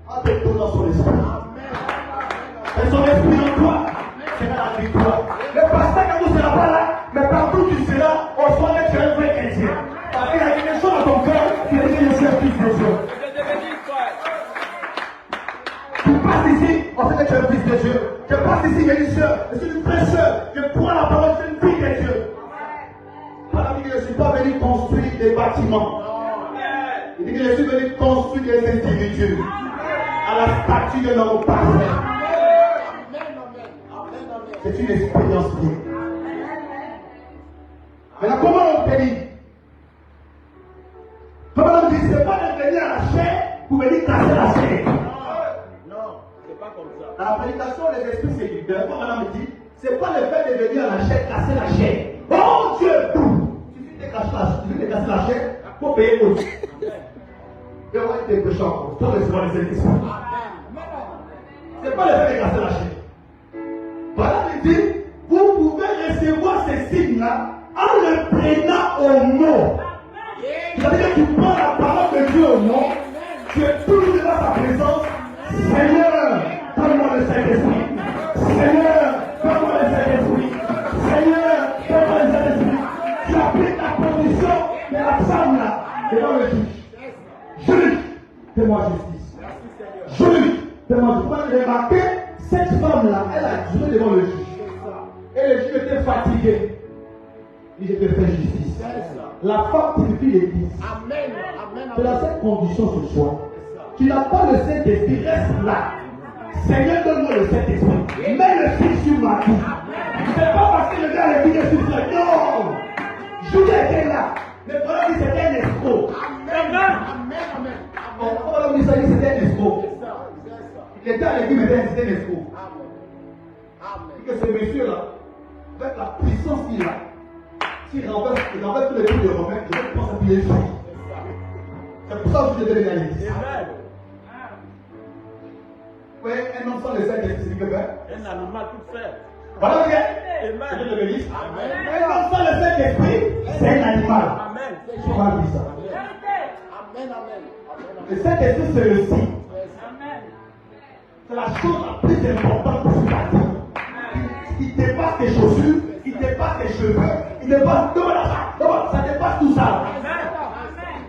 En te donnant son esprit. Et son esprit en toi, c'est la victoire. Le pasteur quand ne sera pas là, mais partout tu seras, au soir tu es un vrai chrétien. Parce qu'il y a quelque chose dans ton cœur qui est que je suis un fils de Dieu. Tu passes ici, on sait que tu es un fils de Dieu. Tu passes ici, il y a une soeur, je suis une vraie soeur, je crois la parole, je suis une fille de Dieu. Par que je ne suis pas venu construire des bâtiments. Il dit que je suis venu construire des individus à la statue de notre parfait. C'est une expérience liée. Maintenant, comment on périt? Comment on dit, ce n'est pas de venir à la chair pour venir casser la chair. Non, c'est pas comme ça. Dans la prédication, les esprits séducteurs, comme madame me dit, ce n'est pas le fait de venir à la chair, casser la chair. Oh Dieu, il suffit de casser la chair pour payer autre. Et on va être des pécheurs pour recevoir les esprits. Ce n'est pas le fait de casser la chair. Voilà, il dit, vous pouvez recevoir ces signes-là en le prenant au mot. C'est-à-dire juridique. Je peux remarquer, cette femme-là, elle a duré devant le juge. Et le juge était fatigué. Il dit, je te fais justice. La femme purifie l'église. Amen. Amen. C'est dans cette condition ce soir. Tu n'as pas le Saint-Esprit, reste là. Seigneur, donne-moi le Saint-Esprit. Mets le Fils sur ma vie. C'est pas parce que le gars est venu sur toi. Non. Judas était là. Mais voilà, dit c'était un escroc. Amen. On dit ça, c'était un escroc. Il était à l'église, mais c'était un escroc. Et que ce monsieur-là, avec la puissance qu'il a, s'il renverse tous les trucs de Romains, je pense qu'il est fou. C'est pour ça que je devais aller à l'église. Oui, un homme sans le Saint-Esprit, c'est que faire. Un animal tout fait. Voilà, bien. Amen. Je te le dis. Amen. Un homme sans le Saint-Esprit, c'est un animal. Amen. Tu vas dire ça. Amen. Le Saint-Esprit, c'est le signe. Amen. C'est la chose la plus importante pour ta vie. Il dépasse tes chaussures, il dépasse tes cheveux, il dépasse. Ça dépasse tout ça.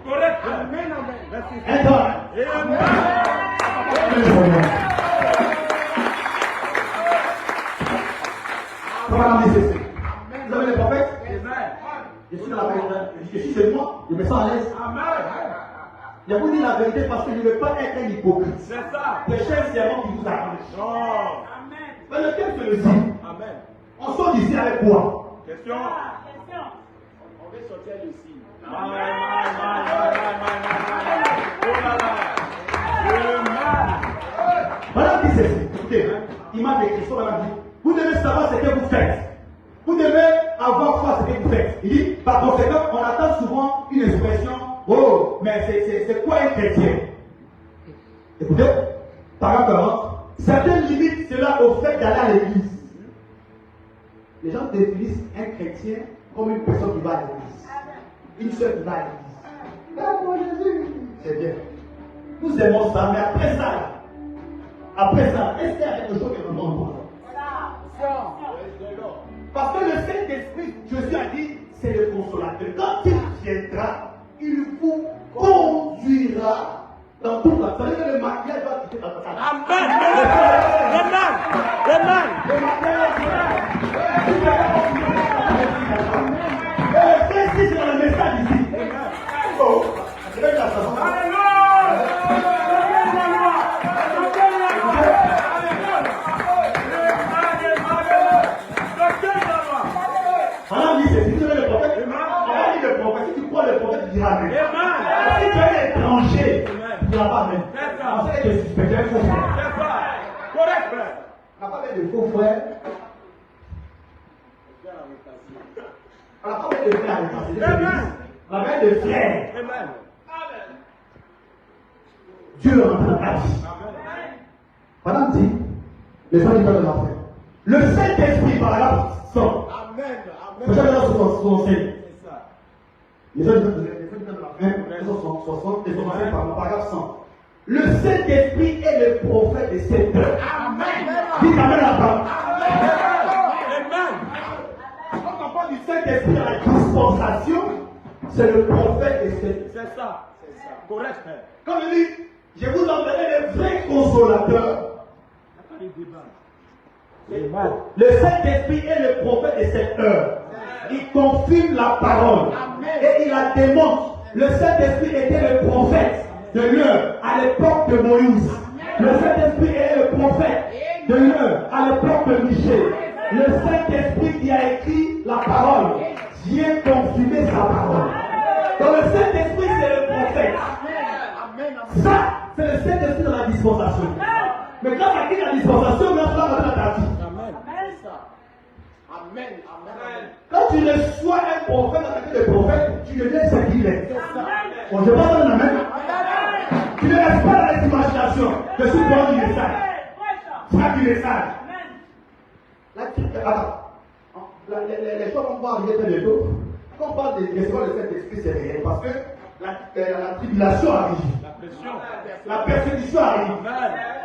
Correct. Amen. Merci. Un temps. Vous avez les prophètes? Je suis dans la vérité. Je suis chez moi, je me sens à l'aise. Je vous dis la vérité parce que je ne veux pas être un hypocrite. C'est ça. Péché, c'est avant qui vous arrange. Non. Mais le texte le dit. Amen. On sort d'ici avec quoi? Question. On veut sortir d'ici. Oh là là. Voilà qui c'est. Écoutez, il m'a décrit ça, voilà, dit. Vous devez savoir ce que vous faites. Vous devez avoir foi à ce que vous faites. Il dit, par conséquent, on attend souvent une expression, oh, mais c'est quoi un chrétien? Écoutez, paragraphe 40. Certaines limitent cela au fait d'aller à l'église. Les gens définissent un chrétien comme une personne qui va à l'église. Une seule qui va à l'église. D'accord, Jésus. C'est bien. Nous aimons ça, mais après ça, est-ce qu'il y a quelque chose qui est vraiment important? Parce que le Saint-Esprit, Jésus a dit, c'est le consolateur. Quand il viendra, il vous conduira dans toute la. Ça veut dire que le mariage va quitter dans ta vie. Amen. Le mariage et le principe, c'est dans le message ici. Oh, je vais la façon. On dit c'est si tu veux le prophète, on dit le prophète, si tu crois le prophète, tu diras mais. Si tu es un étranger, tu ne diras pas mais. On sait que tu es suspecté, un faux frère. Correct, frère. On n'a pas fait de faux frères. On n'a pas fait de frères à l'église. On a fait de frères. Amen. Dieu rentre dans ta vie. Madame dit, les gens qui parlent de la frère. Le Saint-Esprit, paragraphe 100. Amen. Vous savez là, son C'est ça. les gens qui parlent de la frère, 60 et 65 par le paragraphe 100. Le Saint-Esprit est le prophète de cette heure. Amen. Dites Amen là-bas. Amen. Quand on parle du Saint-Esprit dans la dispensation, c'est le prophète de cette heure. C'est ça. Correct, frère. Comme il dit, je vous enverrai le vrai consolateur. Le Saint-Esprit est le prophète de cette heure. Il confirme la parole et il la démontre. Le Saint-Esprit était le prophète de l'heure à l'époque de Moïse. Le Saint-Esprit est le prophète de l'heure à l'époque de Michel. Le Saint-Esprit qui a écrit la parole vient confirmer sa parole. Donc le Saint-Esprit c'est le prophète. Ça, c'est le Saint-Esprit dans la dispensation. Mais quand ça quitte la dispensation, là, tu vas rentrer dans ta vie. Amen. Quand tu reçois un prophète dans ta vie de prophète, tu deviens ce qu'il est. On ne pas dans la même. Tu ne restes pas dans les imaginations. Je suis bon du message. Frère du message. Là, attends. Les choses vont arriver très bientôt. Quand on parle de recevoir le Saint-Esprit, c'est réel. Parce que la tribulation arrive. La pression. La persécution arrive.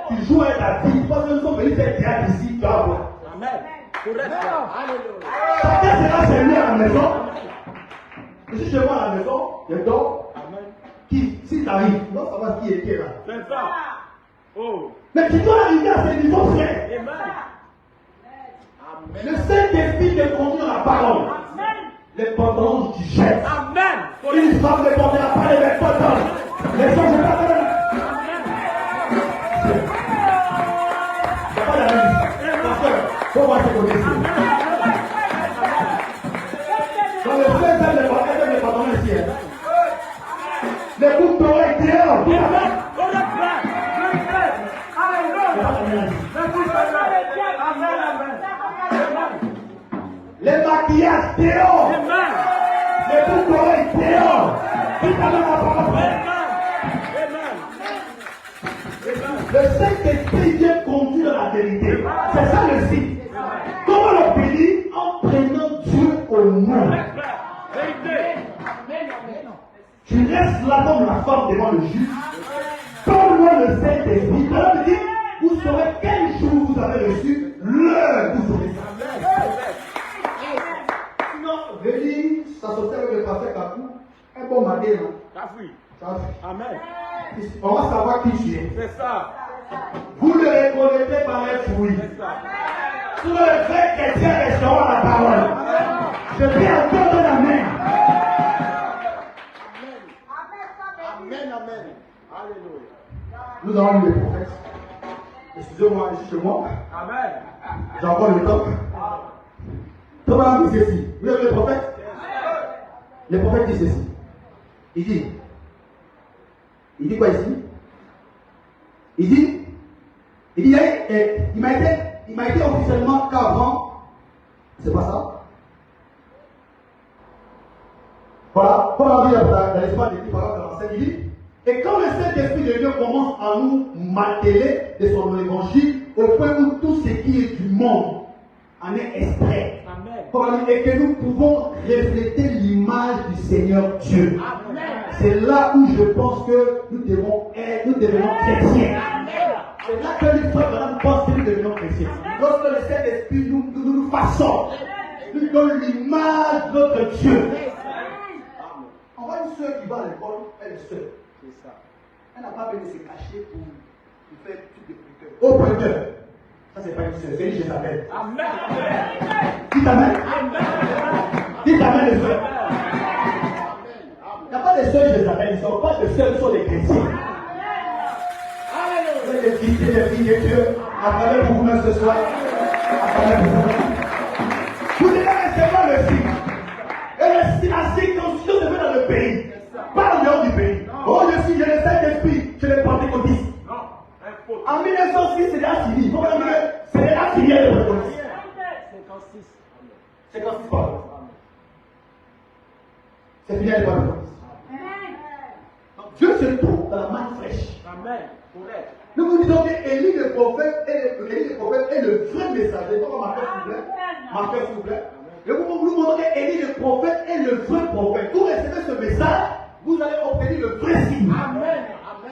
Tu joues avec ta vie. Parce que nous sommes venus faire théâtre ici, tu vas voir. Amen. Correct. Alléluia. Chacun sera chez lui à la maison. Je suis chez moi à la maison, je dors. Amen. Qui, si ça arrive, tu dois savoir qui est là. C'est ça. Oh. Mais tu dois arriver à ce niveau, frère. Amen. Le Saint-Esprit te conduit dans la parole. Les pantalons du chef. Amen. Une femme ne portera pas les mêmes pantalons. Les gens ne pas faire. C'est pas la même. Faut voir ce qu'on dit. Dans le frère, ça les pantalons ici. Les coups d'oreilles dehors. Les maquillages dehors. Les coups d'oreilles dehors. Le Saint-Esprit vient conduire la vérité. C'est ça le signe. Comment l'obéir? En prenant Dieu au nom. Tu restes là comme la femme devant le juge. Donne-moi le Saint-Esprit. Alors tu dis, vous saurez quel jour vous avez reçu l'heure vous saurez ça. Sinon, venir s'associer avec le pasteur Kakou, un bon matin, Ça fuit. ça va. Amen. On va savoir qui tu es. C'est ça. Vous le reconnaîtrez par les fruits. C'est ça. Tous les vrais chrétiens resteront la parole. Je prie encore un amen. Amen. Amen. Alléluia. Nous avons lu les prophètes. Excusez-moi, ici chez moi. Amen. J'ai encore le temps. Thomas dit ceci. Vous avez les prophètes? Les prophètes disent ceci. Il dit quoi ici? Il m'a été officiellement qu'avant. C'est pas ça? Voilà, comme on dit dans l'espace des paroles de l'enseigne, il dit, et quand le Saint-Esprit de Dieu commence à nous marteler de son évangile, au point où tout ce qui est du monde en est extrait. Amen. Et que nous pouvons refléter l'image du Seigneur Dieu. Amen. C'est là où je pense que nous devenons chrétiens. C'est là que les frères maintenant pensent que nous devenons chrétiens. Lorsque le Saint-Esprit nous façonne, nous donne l'image de notre Dieu. On voit une soeur qui va à l'école, elle est seule. C'est ça. Elle n'a pas besoin de se cacher pour faire tout de prêteur. Au prêteur. Ça, c'est pas une soeur, c'est une Jézabel. Amen. Dites Amen. Dites Amen, les soeurs. Il n'y a pas de sœurs Jézabel, ils ne sont pas de sœurs, ils sont des chrétiens. Vous êtes des filles de Dieu, à travers vous-même ce soir. À travers vous-même. Vous devez recevoir le signe. Et le signe, la circoncision se fait dans le pays. Pas en dehors du pays. Oh, je suis, j'ai le Saint-Esprit, je l'ai pentecôtiste. En 1906, c'est déjà fini. Vous comprenez? C'est déjà fini le pentecôtiste. 56 pardon. C'est fini le pentecôtiste. Dieu se trouve dans la main fraîche. Amen. Correct. Nous vous disons que Élie le prophète est le vrai messager. Pourquoi marquez s'il vous plaît? Marquez s'il vous plaît. Et vous nous montrez que Élie le prophète est le vrai prophète. Vous recevez ce message, vous allez obtenir le vrai signe. Amen.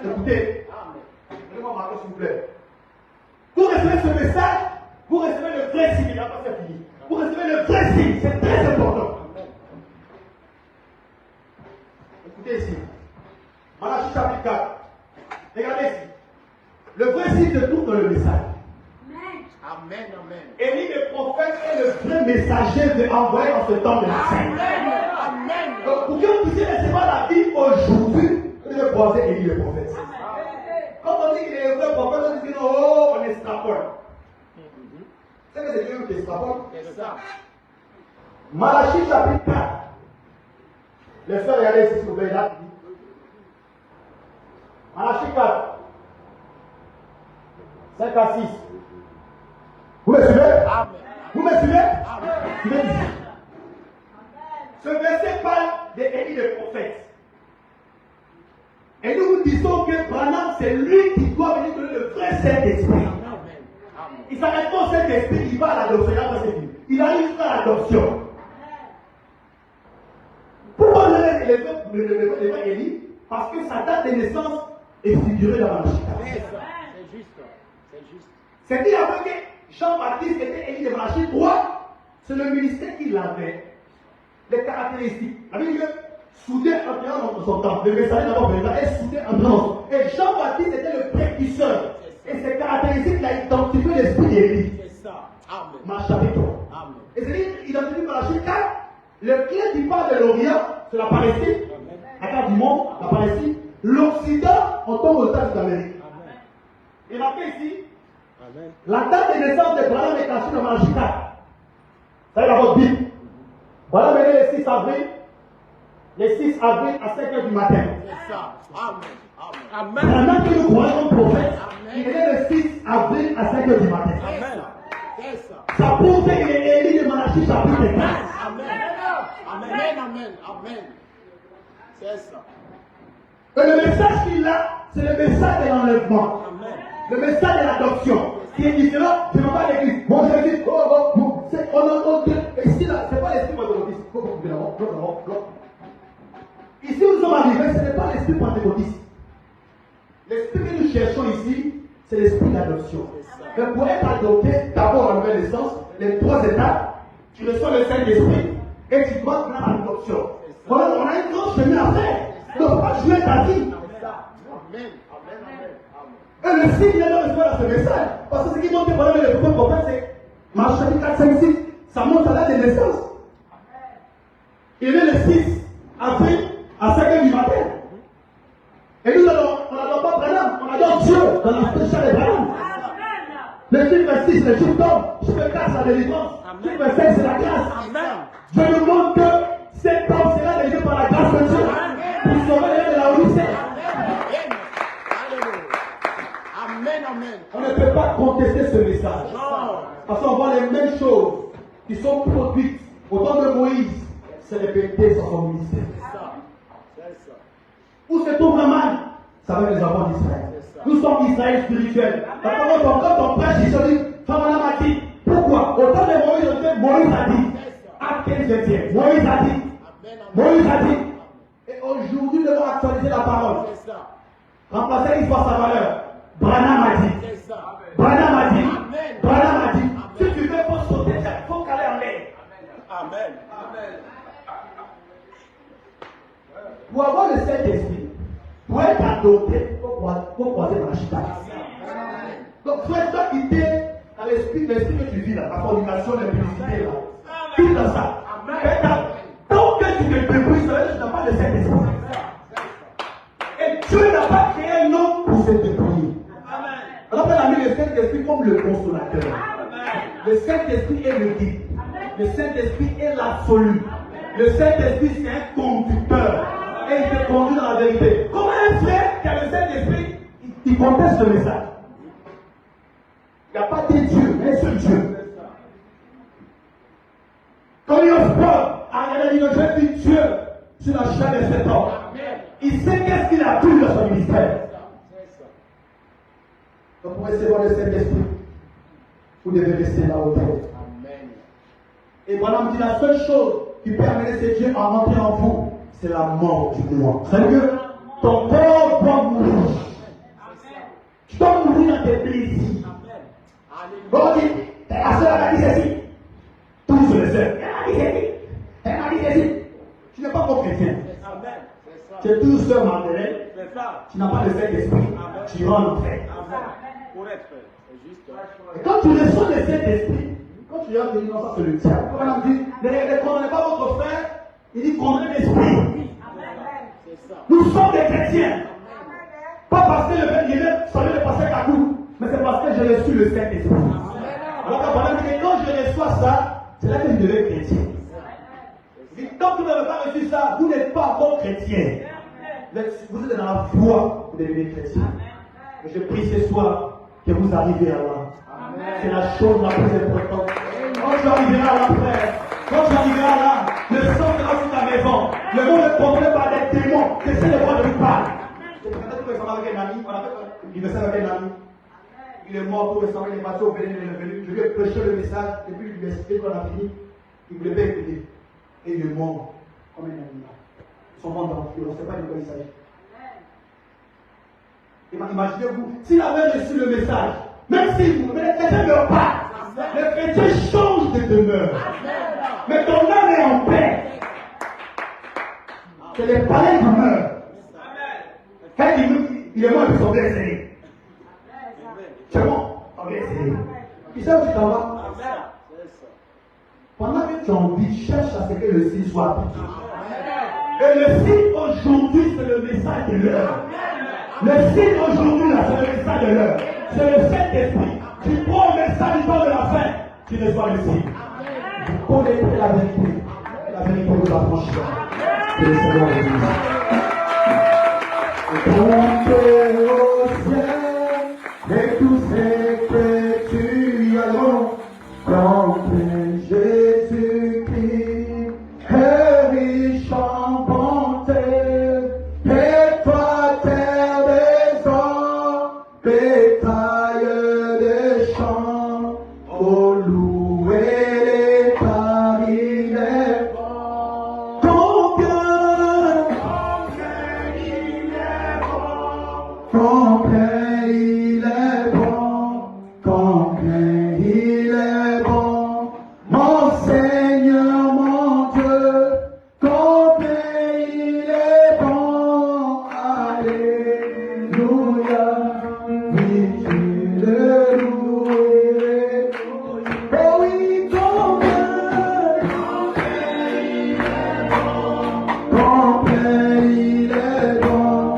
Écoutez, donnez-moi marquer s'il vous plaît. Vous recevez ce message, vous recevez le vrai signe. Il n'a pas c'est fini. Vous recevez le vrai signe. C'est très important. Écoutez ici. Malachie chapitre 4. Regardez ici. Le vrai signe se trouve dans le message. Amen. Amen. Élie le prophète est le vrai messager envoyé dans ce temps de la fin. Amen. Donc pour que vous puissiez recevoir la vie aujourd'hui, vous devez croiser Élie le prophète. Quand on dit qu'il est le vrai prophète, on dit oh, on extrapole. C'est que c'est Dieu qui extrapole. C'est ça. Malachie chapitre 4. Les frères, regardez ici s'il vous plaît, là. Malachie 4. 5 à 6. Vous me suivez? Amen. Vous me suivez? Amen. Suivez ici. Ce verset parle d'Élie le prophète. Et nous vous disons que Branham, c'est lui qui doit venir donner le vrai Saint-Esprit. Amen. Il s'arrête pas au Saint-Esprit, il va à l'adoption. Il arrive jusqu'à l'adoption. Pourquoi le vrai Élie? Parce que sa date de naissance est figurée dans la Malachie. C'est juste. C'est juste. C'est dit après que Jean-Baptiste était Élie de Malachie 3, c'est le ministère qu'il avait, les caractéristiques. La Bible dit que soudain entrant dans son temps, le messager d'abord présent est soudain entrant. Et Jean-Baptiste était le précurseur. Marche chapitre 3. Amen. Et c'est dit, identifie Malachie 4, le clé qui parle de l'Orient, c'est la Palestine, la carte du monde, la Palestine. L'Occident, on tombe aux États d'Amérique. Et marqué ici, Amen. la date de naissance de Branham est cachée dans Malachie 4. Ça est dans votre Bible. Branham est né le 6 avril, le 6 avril à 5 h du matin. C'est ça. Amen. Amen. Branham qui nous croyons comme prophète, Amen. il est né le 6 avril à 5 h du matin. Amen. C'est ça. Ça prouve qu'il est élu de Malachie chapitre 4. Amen. Amen. Amen. Amen. C'est ça. Et le message qu'il a, c'est le message de l'enlèvement. Amen. Le message de l'adoption. Qui est différent, je ne vois pas l'église. Bon, je dis, ici, là, ce n'est pas l'esprit pentecôtiste. Ici, nous sommes arrivés, ce n'est pas l'esprit pentecôtiste. L'esprit que nous cherchons ici, c'est l'esprit d'adoption. Mais pour être adopté, d'abord la nouvelle naissance, les 3 étapes, tu reçois le Saint-Esprit et tu dois prendre l'adoption. Voilà, on a un grand chemin à faire. Donc, il ne faut pas jouer ta vie. Amen. Et le signe de recevoir ce message. Parce que ce qui montre que pendant le prophète, c'est Marche chapitre 4, 5, 6. Ça montre la date de naissance. Il est le 6 avril à 5 h du matin. Et nous, on n'adore pas Branham, on adore Dieu dans la spéciale de Branham. Le chiffre 6, le chiffre d'homme. Chiffre 4, c'est la délivrance. Chiffre 5, c'est la grâce. Je me montre que cet homme sera délivré par la grâce de Dieu. Pour sauver les gens de la Odyssée. Amen. On ne peut pas contester ce message. Non. Parce qu'on voit les mêmes choses qui sont produites au temps de Moïse. C'est répété sur son ministère. C'est ça. Où se trouve la manne? Ça va être les enfants d'Israël. Nous sommes Israël spirituel. Quand on prêche, il se dit, Famana m'a dit. Pourquoi? Au temps de Moïse, on dit, Moïse a dit. Acte 15, 21. Moïse a dit. Moïse a dit. Et aujourd'hui, nous devons actualiser la parole. C'est ça. Remplacer l'histoire sa valeur. Branham a dit. C'est ça. Branham a dit. Amen. Branham a dit. Si tu veux, faut sauter, il faut caler en l'air. Amen. Pour avoir le Saint-Esprit, pour être adopté, il faut croiser dans la chita. Donc, frère, toi qui t'es dans l'esprit que tu vis là, la fornication, l'impudicité là, vis dans ça. Tant que tu te débrouilles, ça veut dire que tu n'as pas le Saint-Esprit. Et Dieu n'a pas créé un homme pour se débrouiller. On a mis le Saint-Esprit comme le consolateur. Le Saint-Esprit est le guide. Le Saint-Esprit est l'absolu. Le Saint-Esprit, c'est un conducteur. Et il te conduit dans la vérité. Comme un frère qui a le Saint-Esprit, il conteste le message. Il n'y a pas de Dieu, un seul Dieu. Quand il ose pas, il a dit Dieu sur la chair de cet homme. Il sait qu'est-ce qu'il a pris dans son ministère. Donc pour recevoir le Saint-Esprit, vous devez rester là-haut. Et voilà, me dit la seule chose qui peut amener ces dieux à rentrer en vous, c'est la mort du moi. C'est-à-dire que ton corps doit mourir. Tu dois mourir dans tes plaisirs. Bon, on dit, la soeur m'a dit ceci. Tout sur le seul. Elle m'a dit ceci. Elle m'a dit ceci. Tu n'es pas bon chrétien. Tu es toujours sœur Madeleine. Tu n'as pas le Saint-Esprit. Tu rentres en enfer. Et quand tu reçois le Saint-Esprit, quand tu as dit non, ça c'est le diable. Quand on dit, ne condamnez pas votre frère, il dit condamnez l'esprit. Nous sommes des chrétiens. Pas parce que le père Guilhem savait le passer Kakou, mais c'est parce que j'ai reçu le Saint-Esprit. Alors quand je reçois ça, c'est là que je deviens chrétien. Tant que vous n'avez pas reçu ça, vous n'êtes pas bon chrétien. Vous êtes dans la foi, vous devenez chrétien. Et je prie ce soir que vous arrivez à là. C'est la chose la plus importante. Quand tu arriveras là, frère, quand tu arriveras là, le sang sera sur ta maison. Le monde est contrôlé par des démons. C'est ce que moi je vous parle. J'ai peut-être récemment avec un ami, on a fait un anniversaire avec un ami. Il est mort tout récemment, il est passé au Bénin, il est venu. Je lui ai prêché le message, et puis je lui ai expliqué qu'on a fini. Il ne voulait pas écouter. Et il est mort comme un animal. Son monde en feu, on ne sait pas de quoi il s'agit. Imaginez-vous, s'il avait reçu le message, même si vous, mais les chrétiens ne pas, les chrétiens changent de demeure. Mais ton âme est en paix. C'est les palais qui meurent. Quand il est mort, ils sont bien essayés. C'est bon, on va essayer. Tu sais où tu t'en vas? tu as envie, cherche à ce que le signe soit appliqué. Et le signe aujourd'hui, c'est le message de l'heure. Le signe aujourd'hui, là, c'est le message de l'heure. C'est le Saint-Esprit. Tu prends le message du temps de la fin, tu reçois le signe. Vous connaîtrez la vérité. La vérité vous affranchira. Que le Seigneur vous dise. Montez au ciel et tous ces que tu as long. Contez Jésus-Christ est riche en bonté. Et toi, terre des hommes, bétail des champs, ô louer les paris les bons. Ton cœur, il est bon. Ton cœur, il est bon. Ton cœur, il est bon. Mon Seigneur, mon Dieu, ton cœur, il est bon. Alléluia. Oui, je le louerai. Oh oui, ton cœur, il est bon. Ton cœur, il est bon.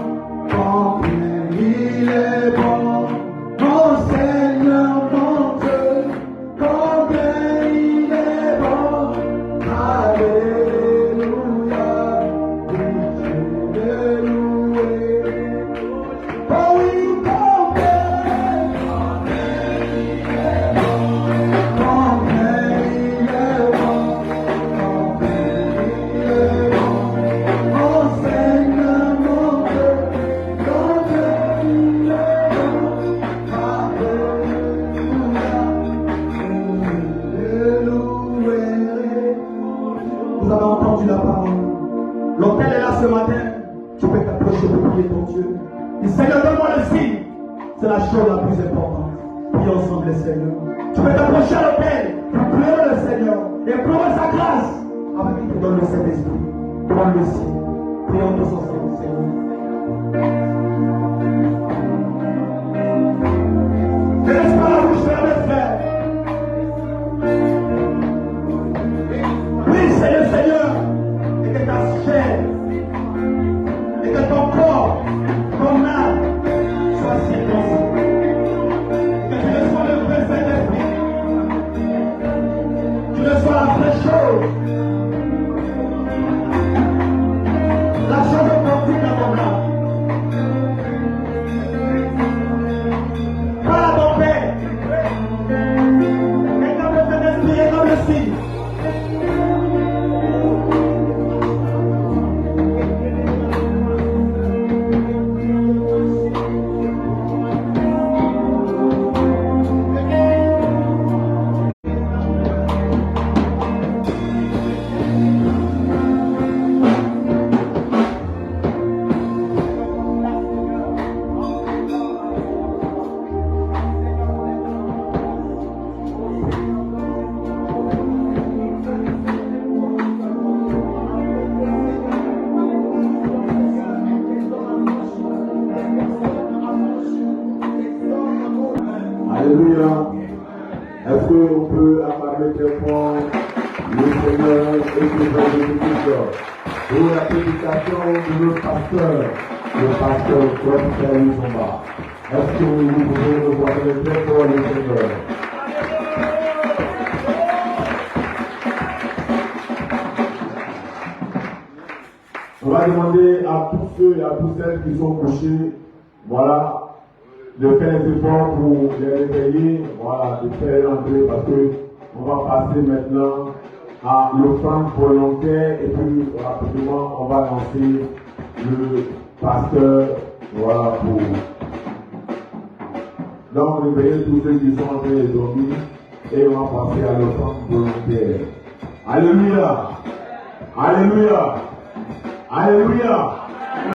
Ton cœur, il est bon. Mon Seigneur, mon Dieu, ton cœur, il est bon. Alléluia. Oui, je le louerai. Oh oui, ton cœur, il est bon. Ton cœur, il est bon. Ton cœur, il est bon. Mon Seigneur, mon Dieu, ton cœur, il est bon. Alléluia. Je le louerai. Vous avez entendu la parole. L'autel est là ce matin. Tu peux t'approcher pour prier ton Dieu. Dis, Seigneur, donne-moi le signe. C'est la chose la plus importante. Prions ensemble le Seigneur. Tu peux t'approcher à l'autel pour pleurer le Seigneur et pleurer sa grâce avant qu'il te donne le Saint-Esprit. Demande le signe. Prions tous ensemble, Seigneur. Ne laisse pas la bouche fermée, frère. Oui, c'est le Seigneur. Et que ta chair, et que ton corps, ton âme, soit circoncis. Que tu reçois le vrai Saint-Esprit. Tu reçois la vraie chose. La chose authentique dans ton âme. Parle à ton Père. Et comme le Saint-Esprit est comme le signe. Alléluia. Est-ce qu'on peut acclamer très fort le Seigneur et Sauveur Jésus-Christ pour la prédication de notre pasteur, le pasteur Claude Lusomba. Est-ce que vous pouvez le voir très fort le Seigneur? On va demander à tous ceux et à toutes celles qui sont couchés, voilà, de faire des efforts pour les réveiller, voilà, de faire rentrer parce que on va passer maintenant à l'offrande volontaire et puis rapidement on va lancer le pasteur, voilà, pour donc réveiller tous ceux qui sont en train de dormir et on va passer à l'offrande volontaire. Alléluia! Alléluia! Alléluia!